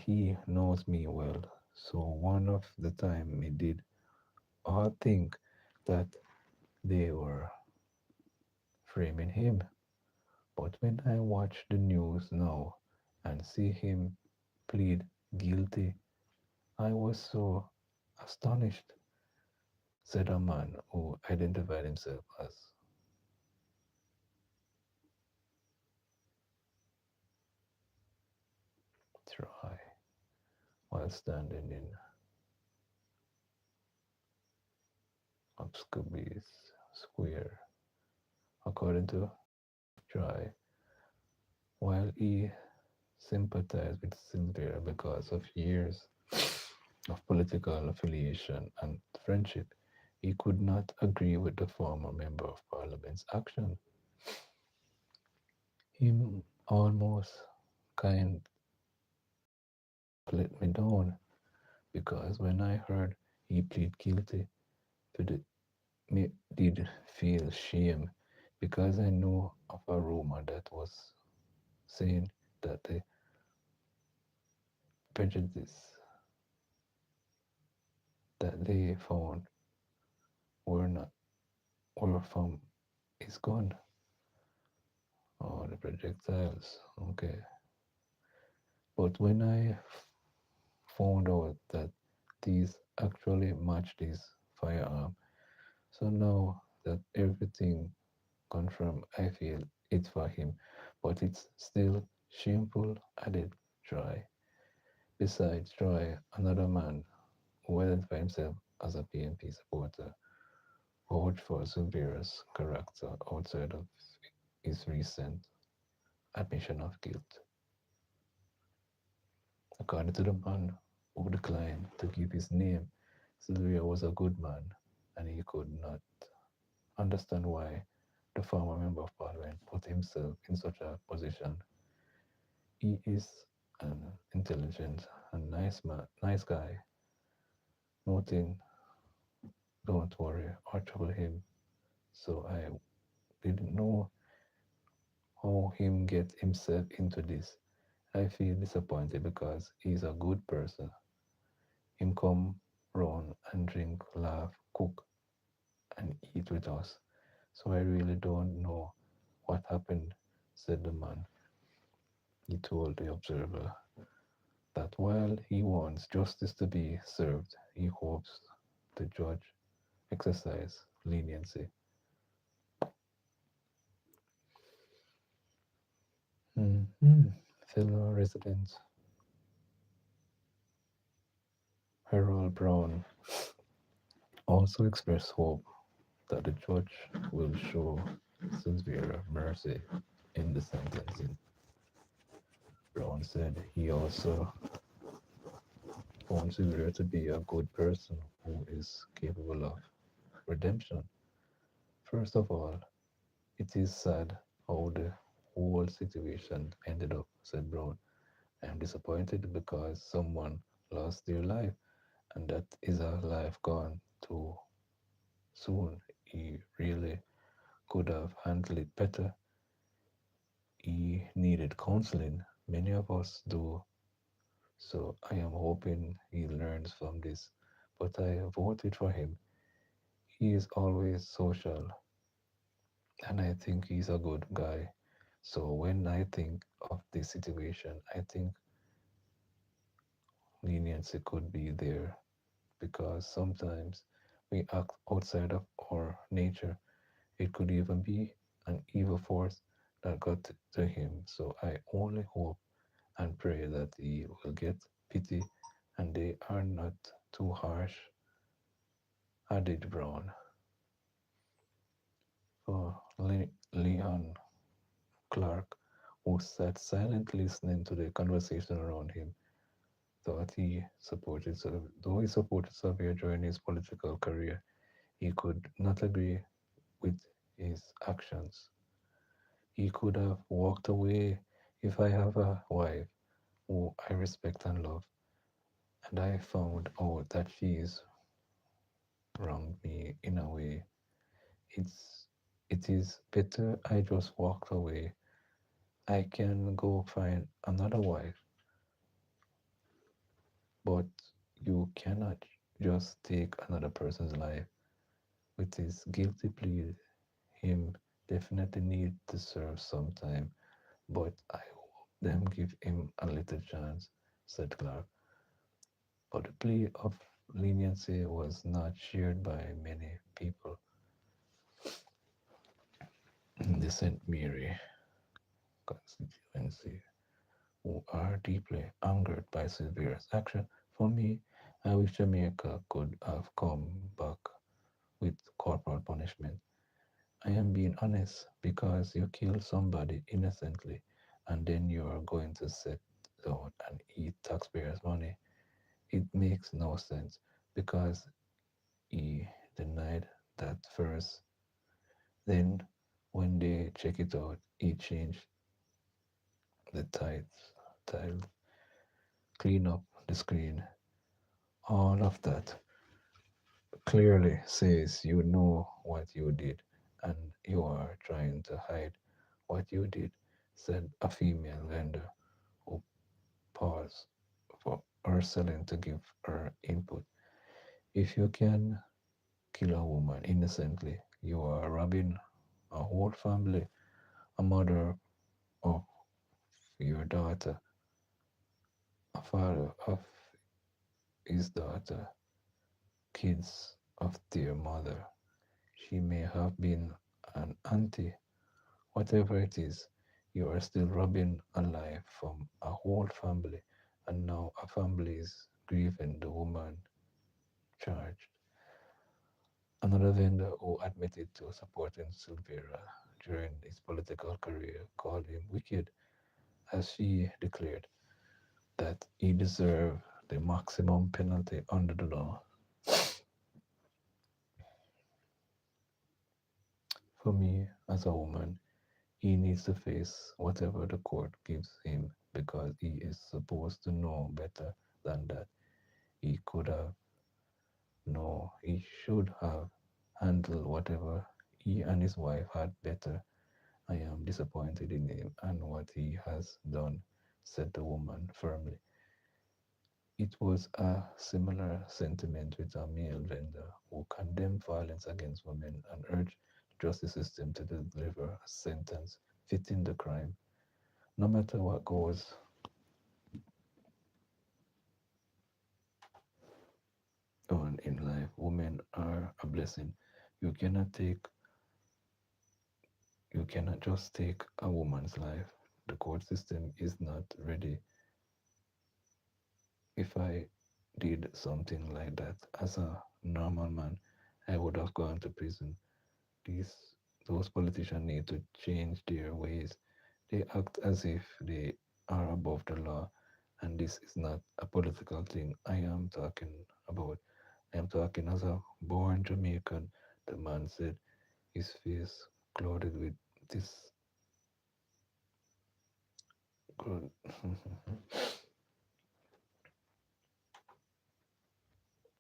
he knows me well. So one of the time he did all think that they were framing him. But when I watch the news now and see him plead guilty, I was so astonished, said a man who identified himself as Troy while standing in Uxcobby's Square. According to Troy, while he sympathized with Sylvia because of years of political affiliation and friendship, he could not agree with the former member of parliament's action. Him almost kind of let me down because when I heard he plead guilty to the me did feel shame because I know of a rumor that was saying that the prejudice that they found were not were from his gun or the projectiles. Okay. But when I found out that these actually match this firearm, so now that everything confirmed, I feel it's for him. But it's still shameful, added Troy. Besides Troy, another man who identified himself as a PNP supporter vouched for Silvera's character outside of his recent admission of guilt. According to the man who declined to give his name, Silvera was a good man and he could not understand why the former member of parliament put himself in such a position. He is an intelligent and nice man, nice guy. Nothing, don't worry or trouble him. So I didn't know how him get himself into this. I feel disappointed because he's a good person. Him come round and drink, laugh, cook, and eat with us. So I really don't know what happened, said the man. He told the Observer that while he wants justice to be served, he hopes the judge exercise leniency. Mhm. fellow resident Harold Brown also expressed hope that the judge will show severe mercy in the sentencing. Brown said he also found Sylvia to be a good person who is capable of redemption. First of all, it is sad how the whole situation ended up, said Brown. I am disappointed because someone lost their life, and that is a life gone too soon. He really could have handled it better. He needed counseling. Many of us do. So I am hoping he learns from this. But I voted for him. He is always social, and I think he's a good guy. So when I think of this situation, I think leniency could be there because sometimes we act outside of our nature. It could even be an evil force that got to him. So I only hope and pray that he will get pity and they are not too harsh, added Brown. For Leon Clark, who sat silently listening to the conversation around him, thought he supported, though he supported Xavier during his political career, he could not agree with his actions. He could have walked away. If I have a wife who I respect and love, and I found out that she's wronged me in a way, it's it is better I just walked away. I can go find another wife, but you cannot just take another person's life. With his guilty plea, him definitely need to serve some time, but I hope them give him a little chance, said Clark. But the plea of leniency was not shared by many people in the St. Mary constituency who are deeply angered by Sylvia's action. For me, I wish Jamaica could have come back with corporal punishment. I am being honest because you kill somebody innocently and then you are going to sit down and eat taxpayers' money. It makes no sense because he denied that first. Then, when they check it out, he changed the tile, clean up the screen. All of that clearly says you know what you did and you are trying to hide what you did, said a female vendor who paused for her selling to give her input. If you can kill a woman innocently, you are robbing a whole family, a mother of your daughter, a father of his daughter, kids of their mother. She may have been an auntie. Whatever it is, you are still robbing a life from a whole family, and now a family is grieving the woman charged. Another vendor who admitted to supporting Silvera during his political career called him wicked, as she declared that he deserved the maximum penalty under the law. For me, as a woman, he needs to face whatever the court gives him because he is supposed to know better than that. He could have, no, he should have handled whatever he and his wife had better. I am disappointed in him and what he has done, said the woman firmly. It was a similar sentiment with a male vendor who condemned violence against women and urged the justice system to deliver a sentence fitting the crime. No matter what goes on in life, women are a blessing. You cannot take you cannot just take a woman's life. the court system is not ready. If I did something like that as a normal man, I would have gone to prison. These those politicians need to change their ways. They act as if they are above the law, and this is not a political thing. I am talking as a born Jamaican. The man said, his face clouded with this good.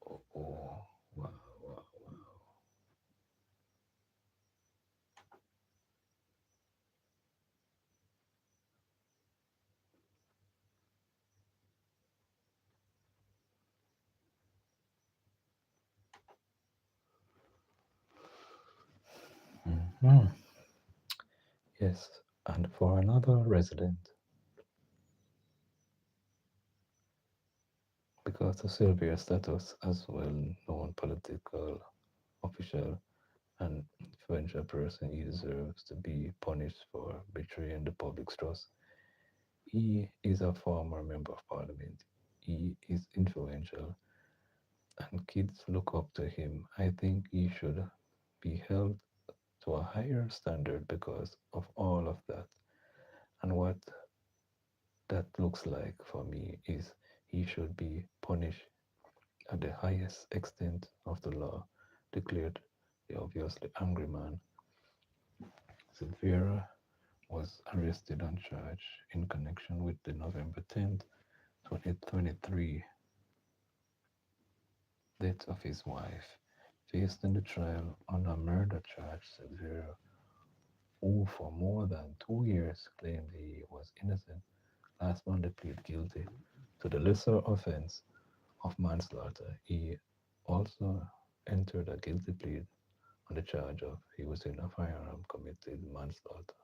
Oh, oh, wow, wow, wow. Yes, and for another resident, because of Sylvia's status as well known political official and influential person, he deserves to be punished for betraying the public's trust. He is a former member of parliament. He is influential, and kids look up to him. I think he should be held to a higher standard because of all of that. And what that looks like for me is he should be punished at the highest extent of the law, declared the obviously angry man. Silvera was arrested and charged in connection with the November 10th, 2023 death of his wife. Faced in the trial on a murder charge, Silvera, who for more than 2 years claimed he was innocent, last Monday pleaded guilty to the lesser offense of manslaughter. He also entered a guilty plea on the charge of using a firearm committed manslaughter.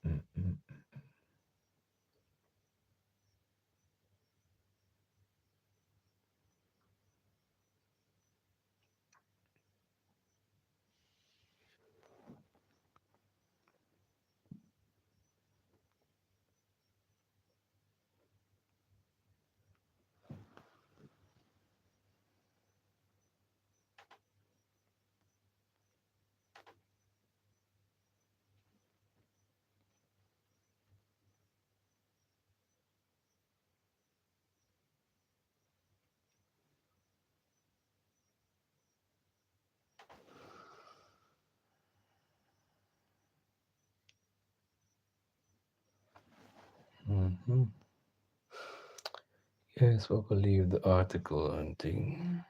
Mm-mm. Mm-hmm. Yes, we believe the article and thing.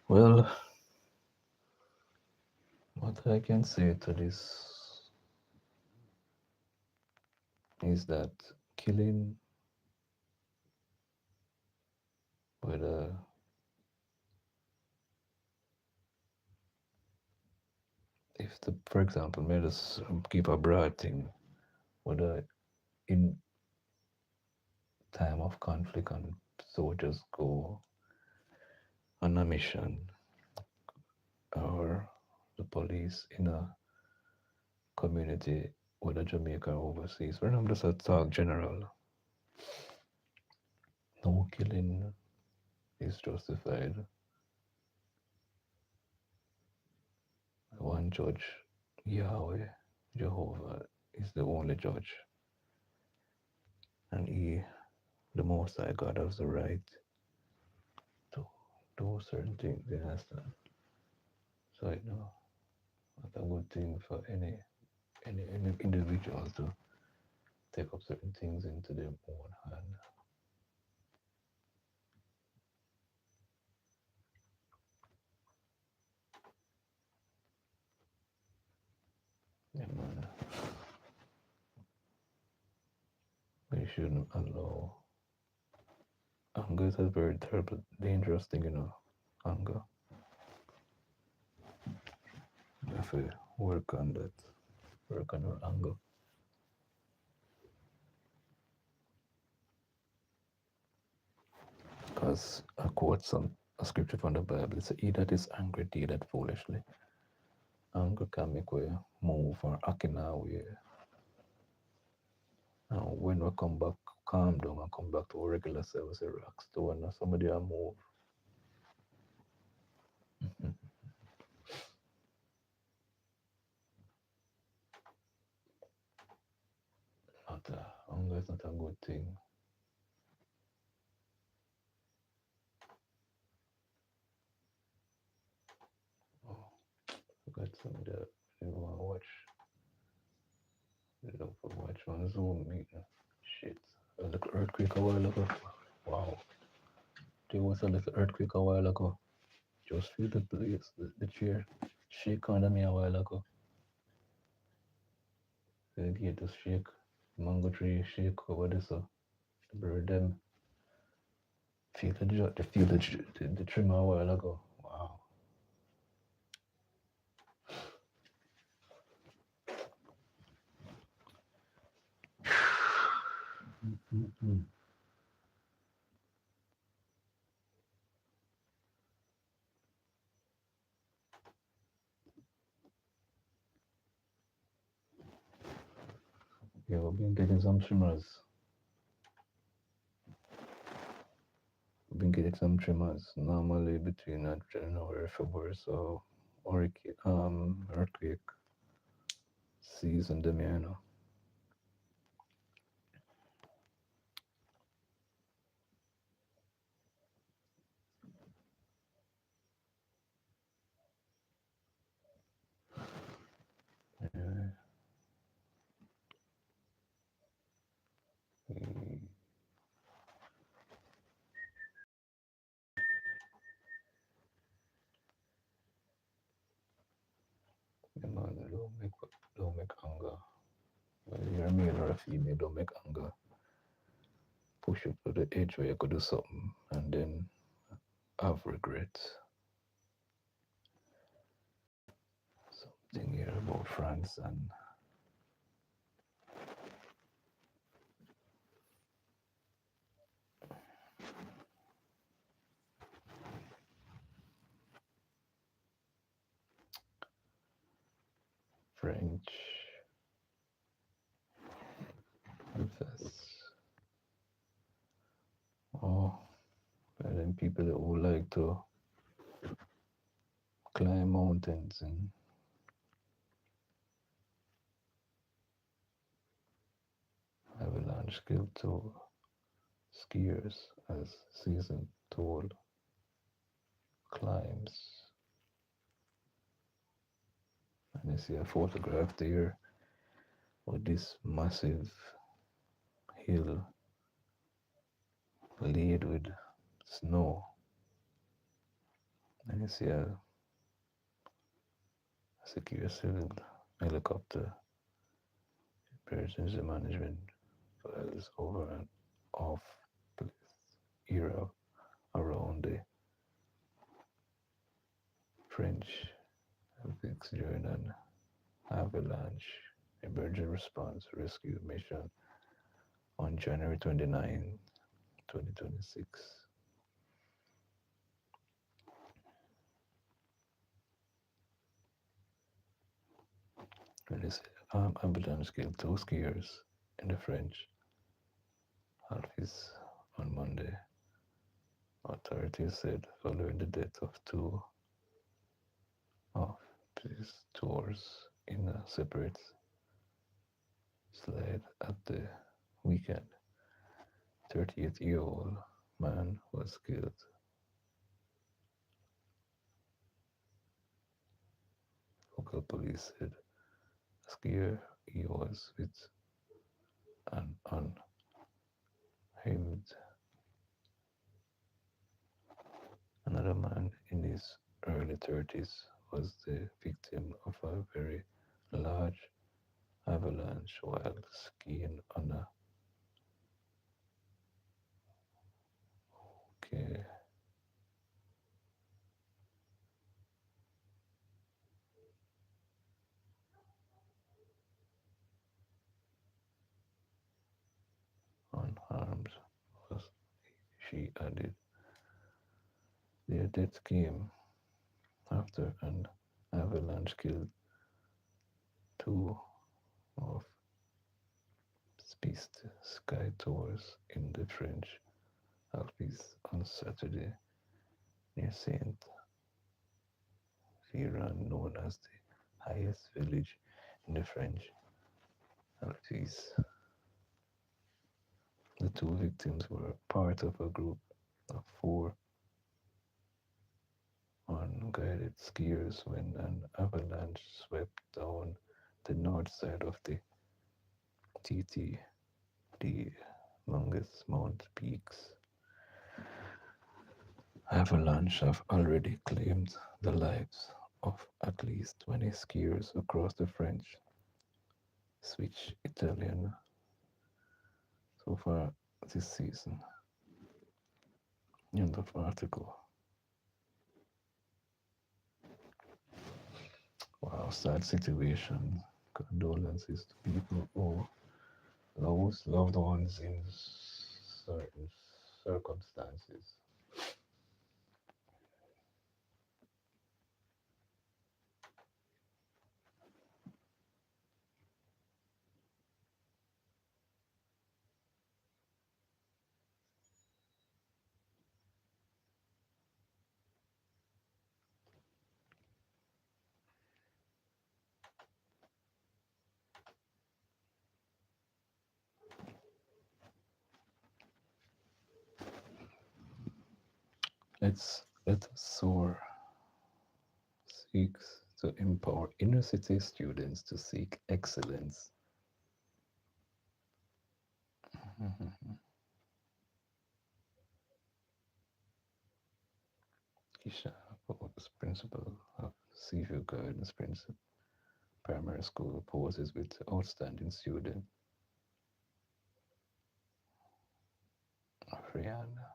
Well, what I can say to this is that killing, whether if the, for example, let us keep a broad thing, whether in time of conflict and soldiers go on a mission or the police in a community, whether Jamaica or overseas, when I'm just a talk general, no killing is justified. One judge, Yahweh, Jehovah, is the only judge, and He, the Most High God, has the right to do certain things. You understand? So you know, not a good thing for any individual to take up certain things into their own hand. Yeah, man. We shouldn't allow anger is a very terrible, dangerous thing, you know. Anger. We have to work on that. Work on our anger. Because I quote some a scripture from the Bible. It's he that is angry, dealeth foolishly. anger can make we move or acting our way. And when we come back, calm down and come back to our regular selves, relax to when somebody a move. Anger is not a good thing. Oh, I got somebody that you want to watch. You don't watch one Zoom meeting. Shit. A little earthquake a while ago. Wow. There was a little earthquake a while ago. Just feel the place, the chair shake under me a while ago. The gate just shake. Mango tree shake over this. The bird them feel they feel the trim a while ago. Wow. Mm-mm. Yeah, we've been getting some trimmers. We've been getting some trimmers normally between January, February, so hurricane, earthquake season, them, you know. Yeah, mm, yeah, man, don't make anger. Whether you're a male or a female, don't make anger push you to the edge where you could do something and then have regrets. Something here about France and French. Confess. Oh, and then people who like to climb mountains and avalanche skill to skiers as season told climbs. And you see a photograph there of this massive hill laid with snow. And you see a secure civil helicopter emergency management flies over and off place era around the French Olympics during an avalanche emergency response rescue mission on January 29, 2026. And this ambulance killed two skiers in the French Alpes on Monday, authorities said, following the death of two of these tours in a separate sled at the weekend. 38-year-old man was killed. Local police said a skier he was with an unnamed another man in his early 30s was the victim of a very large avalanche while skiing on a okay, unharmed was she added. Their death came after an avalanche killed two of Spiced Sky Tours in the French Alps on Saturday near Saint Viran, known as the highest village in the French Alps. The two victims were part of a group of four unguided skiers when an avalanche swept down the north side of the TT, the longest Mount Peaks. Avalanche have already claimed the lives of at least 20 skiers across the French, Swiss, Italian so far this season. End of article. Wow, sad situation. Condolences to people who lost loved ones in certain circumstances. Let us soar seeks to empower inner city students to seek excellence. Isha was principal of Seaview Gardens Principal Primary School poses with outstanding student Afriana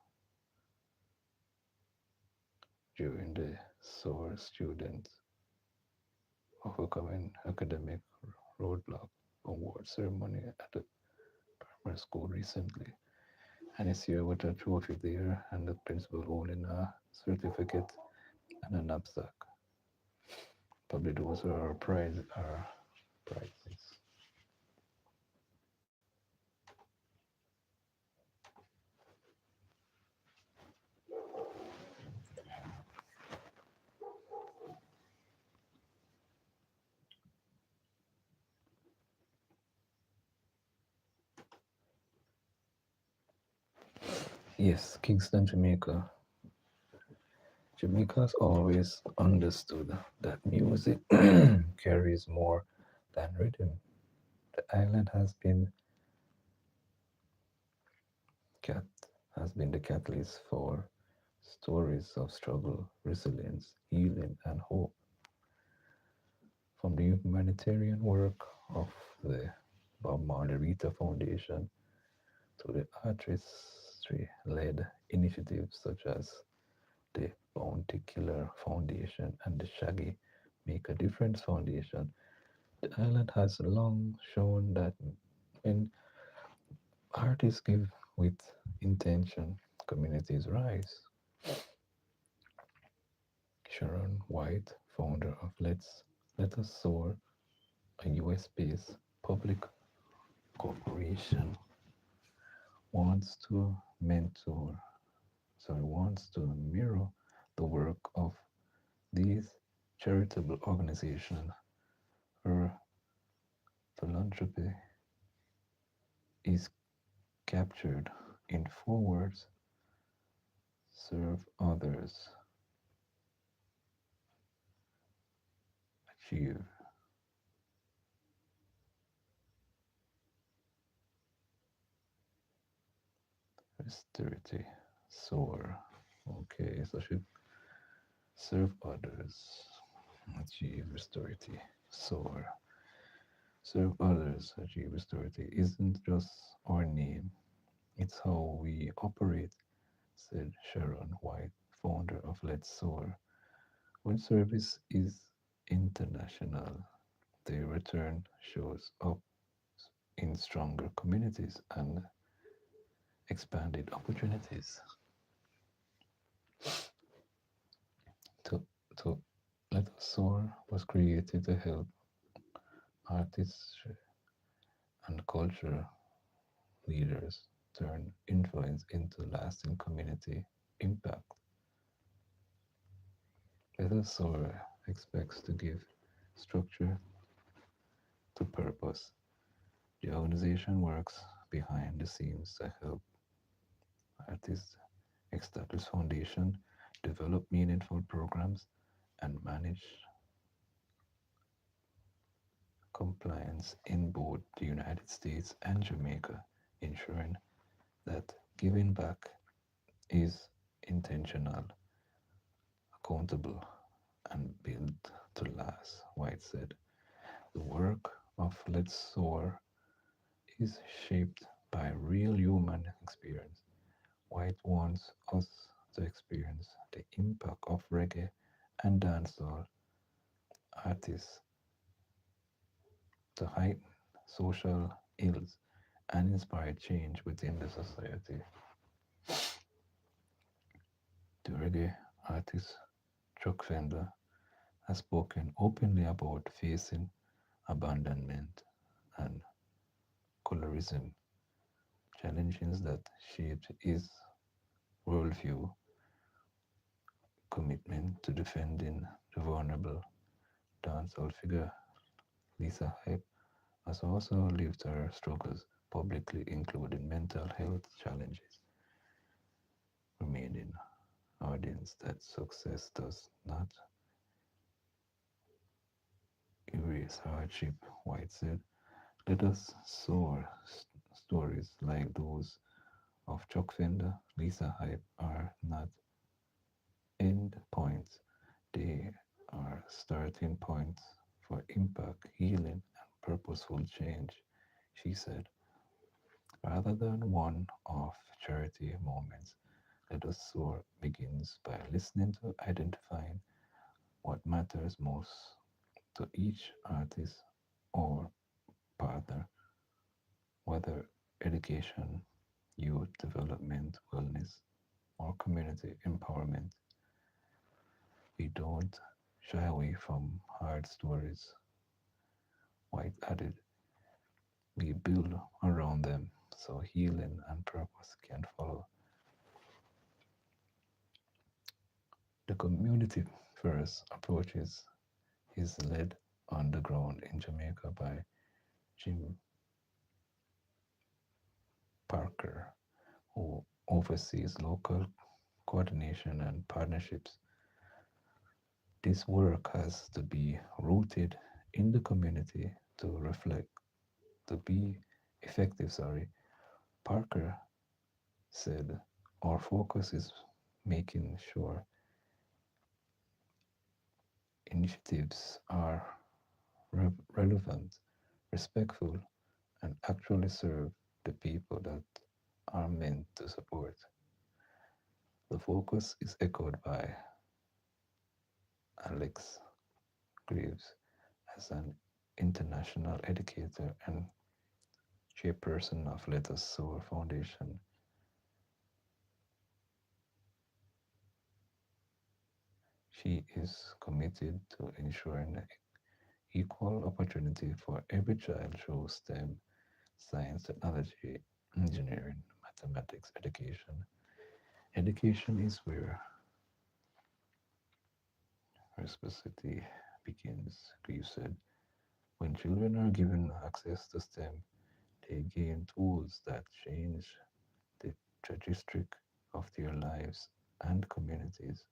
during the SOAR student overcoming academic roadblock award ceremony at the primary school recently. And is here with a trophy there and the principal holding a certificate and a knapsack. Probably those are prizes. Yes, Kingston, Jamaica. Jamaica has always understood that music carries more than rhythm. The island cat has been the catalyst for stories of struggle, resilience, healing, and hope. From the humanitarian work of the Bob Marley Rita Foundation to the artistry-led initiatives such as the Bounty Killer Foundation and the Shaggy Make a Difference Foundation, the island has long shown that when artists give with intention, communities rise. Sharon White, founder of Let Us Soar, a US-based public corporation, wants to wants to mirror the work of these charitable organizations. Her philanthropy is captured in four words: serve others, achieve austerity, soar. Okay, so she serve others, achieve austerity, soar. Serve others, achieve austerity isn't just our name, it's how we operate, said Sharon White, founder of Let's Soar. When service is international, the return shows up in stronger communities and expanded opportunities. To, to Let Us Soar was created to help Artists and culture leaders turn influence into lasting community impact. Leather expects to give structure to purpose. The organization works behind the scenes to help artists establish foundation, develop meaningful programs, and manage compliance in both the United States and Jamaica, ensuring that giving back is intentional, accountable, and built to last. White said, the work of Let's Soar is shaped by real human experience. White wants us to experience the impact of reggae and dancehall artists to heighten social ills and inspire change within the society. The reggae artist Chuck Fender has spoken openly about facing abandonment and colorism, challenges that shaped his worldview, commitment to defending the vulnerable. Dancehall figure Lisa Hype has also lived her struggles publicly, including mental health challenges, remaining audience that success does not erase hardship. White said, let us soar stories like those of Chuck Fender, Lisa Hype are not end points. They are starting points for impact, healing, and purposeful change, she said. Rather than one off charity moments, let us soar begins by listening to identifying what matters most to each artist or partner, whether education, youth development, wellness, or community empowerment. We don't shy away from hard stories. White added, we build around them so healing and purpose can follow. The community first approaches is led on the ground in Jamaica by Jim Parker, who oversees local coordination and partnerships. This work has to be rooted in the community to reflect, to be effective. Sorry, Parker said, our focus is making sure initiatives are relevant, respectful, and actually serve the people that are meant to support. The focus is echoed by Alex Greaves as an international educator and chairperson of Let Us Soar Foundation. She is committed to ensuring equal opportunity for every child through STEM, science, technology, engineering, mathematics, education. Education is where reciprocity begins, Greaves said. When children are given access to STEM, they gain tools that change the trajectory of their lives and communities.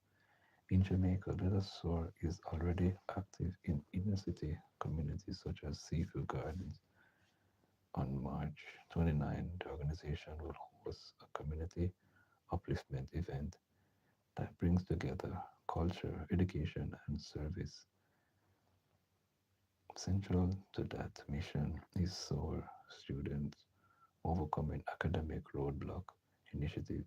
In Jamaica, Let Us Soar is already active in inner city communities such as Seafood Gardens. On March 29, the organization will host a community upliftment event that brings together culture, education, and service. Central to that mission is SOAR Students Overcoming Academic Roadblock initiative,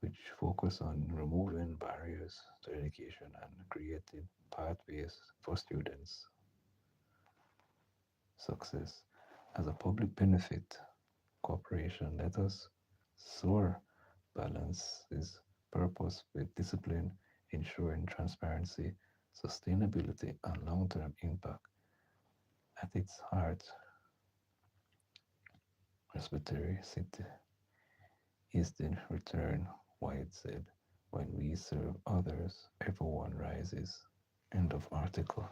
which focus on removing barriers to education and creating pathways for students' success. As a public benefit corporation, let us soar balances purpose with discipline, ensuring transparency, sustainability, and long term impact. At its heart, reciprocity is the return, White said. When we serve others, everyone rises. End of article.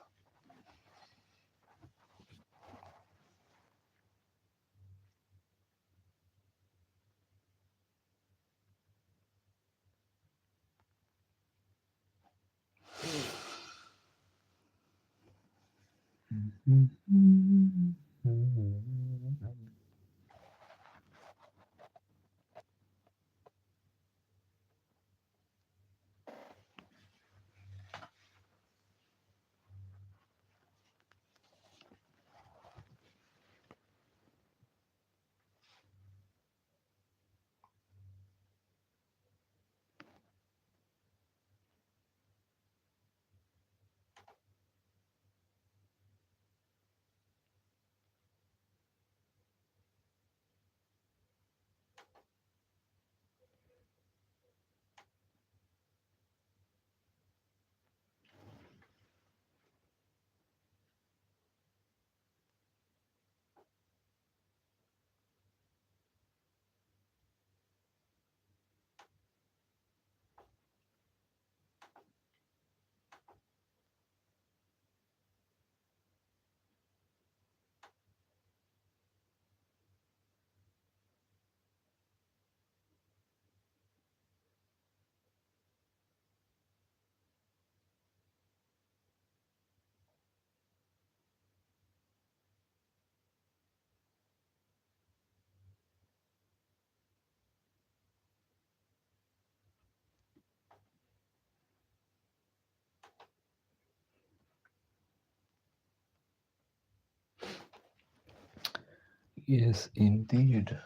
Yes, indeed.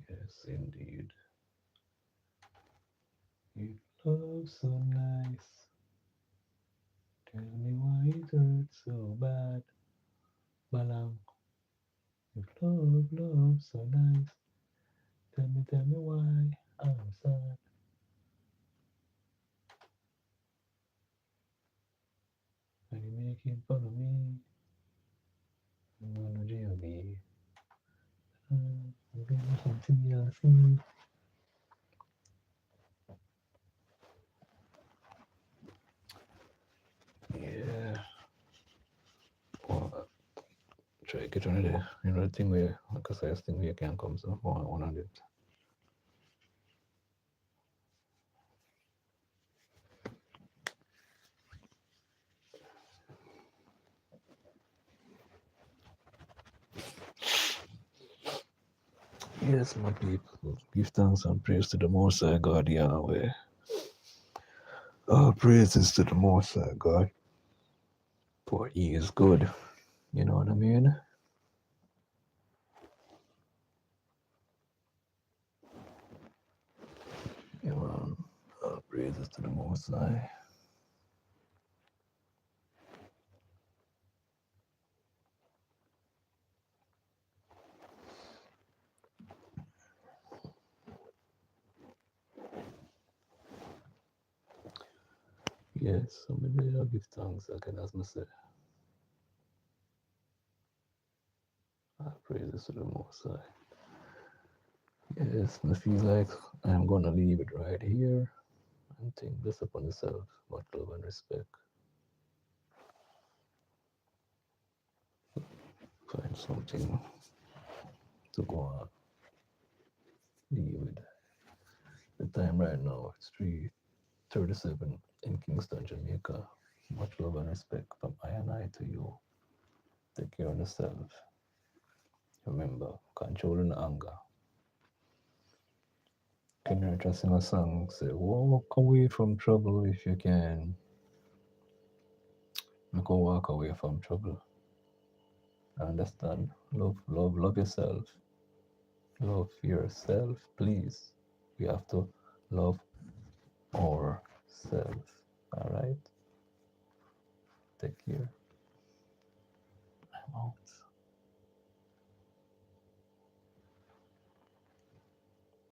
Yes, indeed. You look so nice. Tell me why it hurts so bad. Balang. You love so nice. Tell me why I'm sad. And you making fun of me. I'm gonna jail me. I'm gonna some TLC. Yeah. Well, try to get on it. You know the thing where, like I say, thing where you can come so one on it. Yes, my people, give thanks and praise to the Most High God Yahweh. All praises to the Most High God, for He is good. You know what I mean? Yeah, man. All praises to the Most High. Yes, so maybe I'll give thanks again, as I say. All praises to the Most High. Yes, I feel like I'm gonna leave it right here and think this upon yourself, much love and respect. Find something to go on. Leave with. The time right now, it's 3:37 in Kingston, Jamaica. Much love and respect from I and I to you. Take care of yourself. Remember, controlling anger. Can you just sing a song? Say, walk away from trouble if you can. You go walk away from trouble. Understand? Love yourself. Love yourself, please. We have to love ourselves. All right? Take care.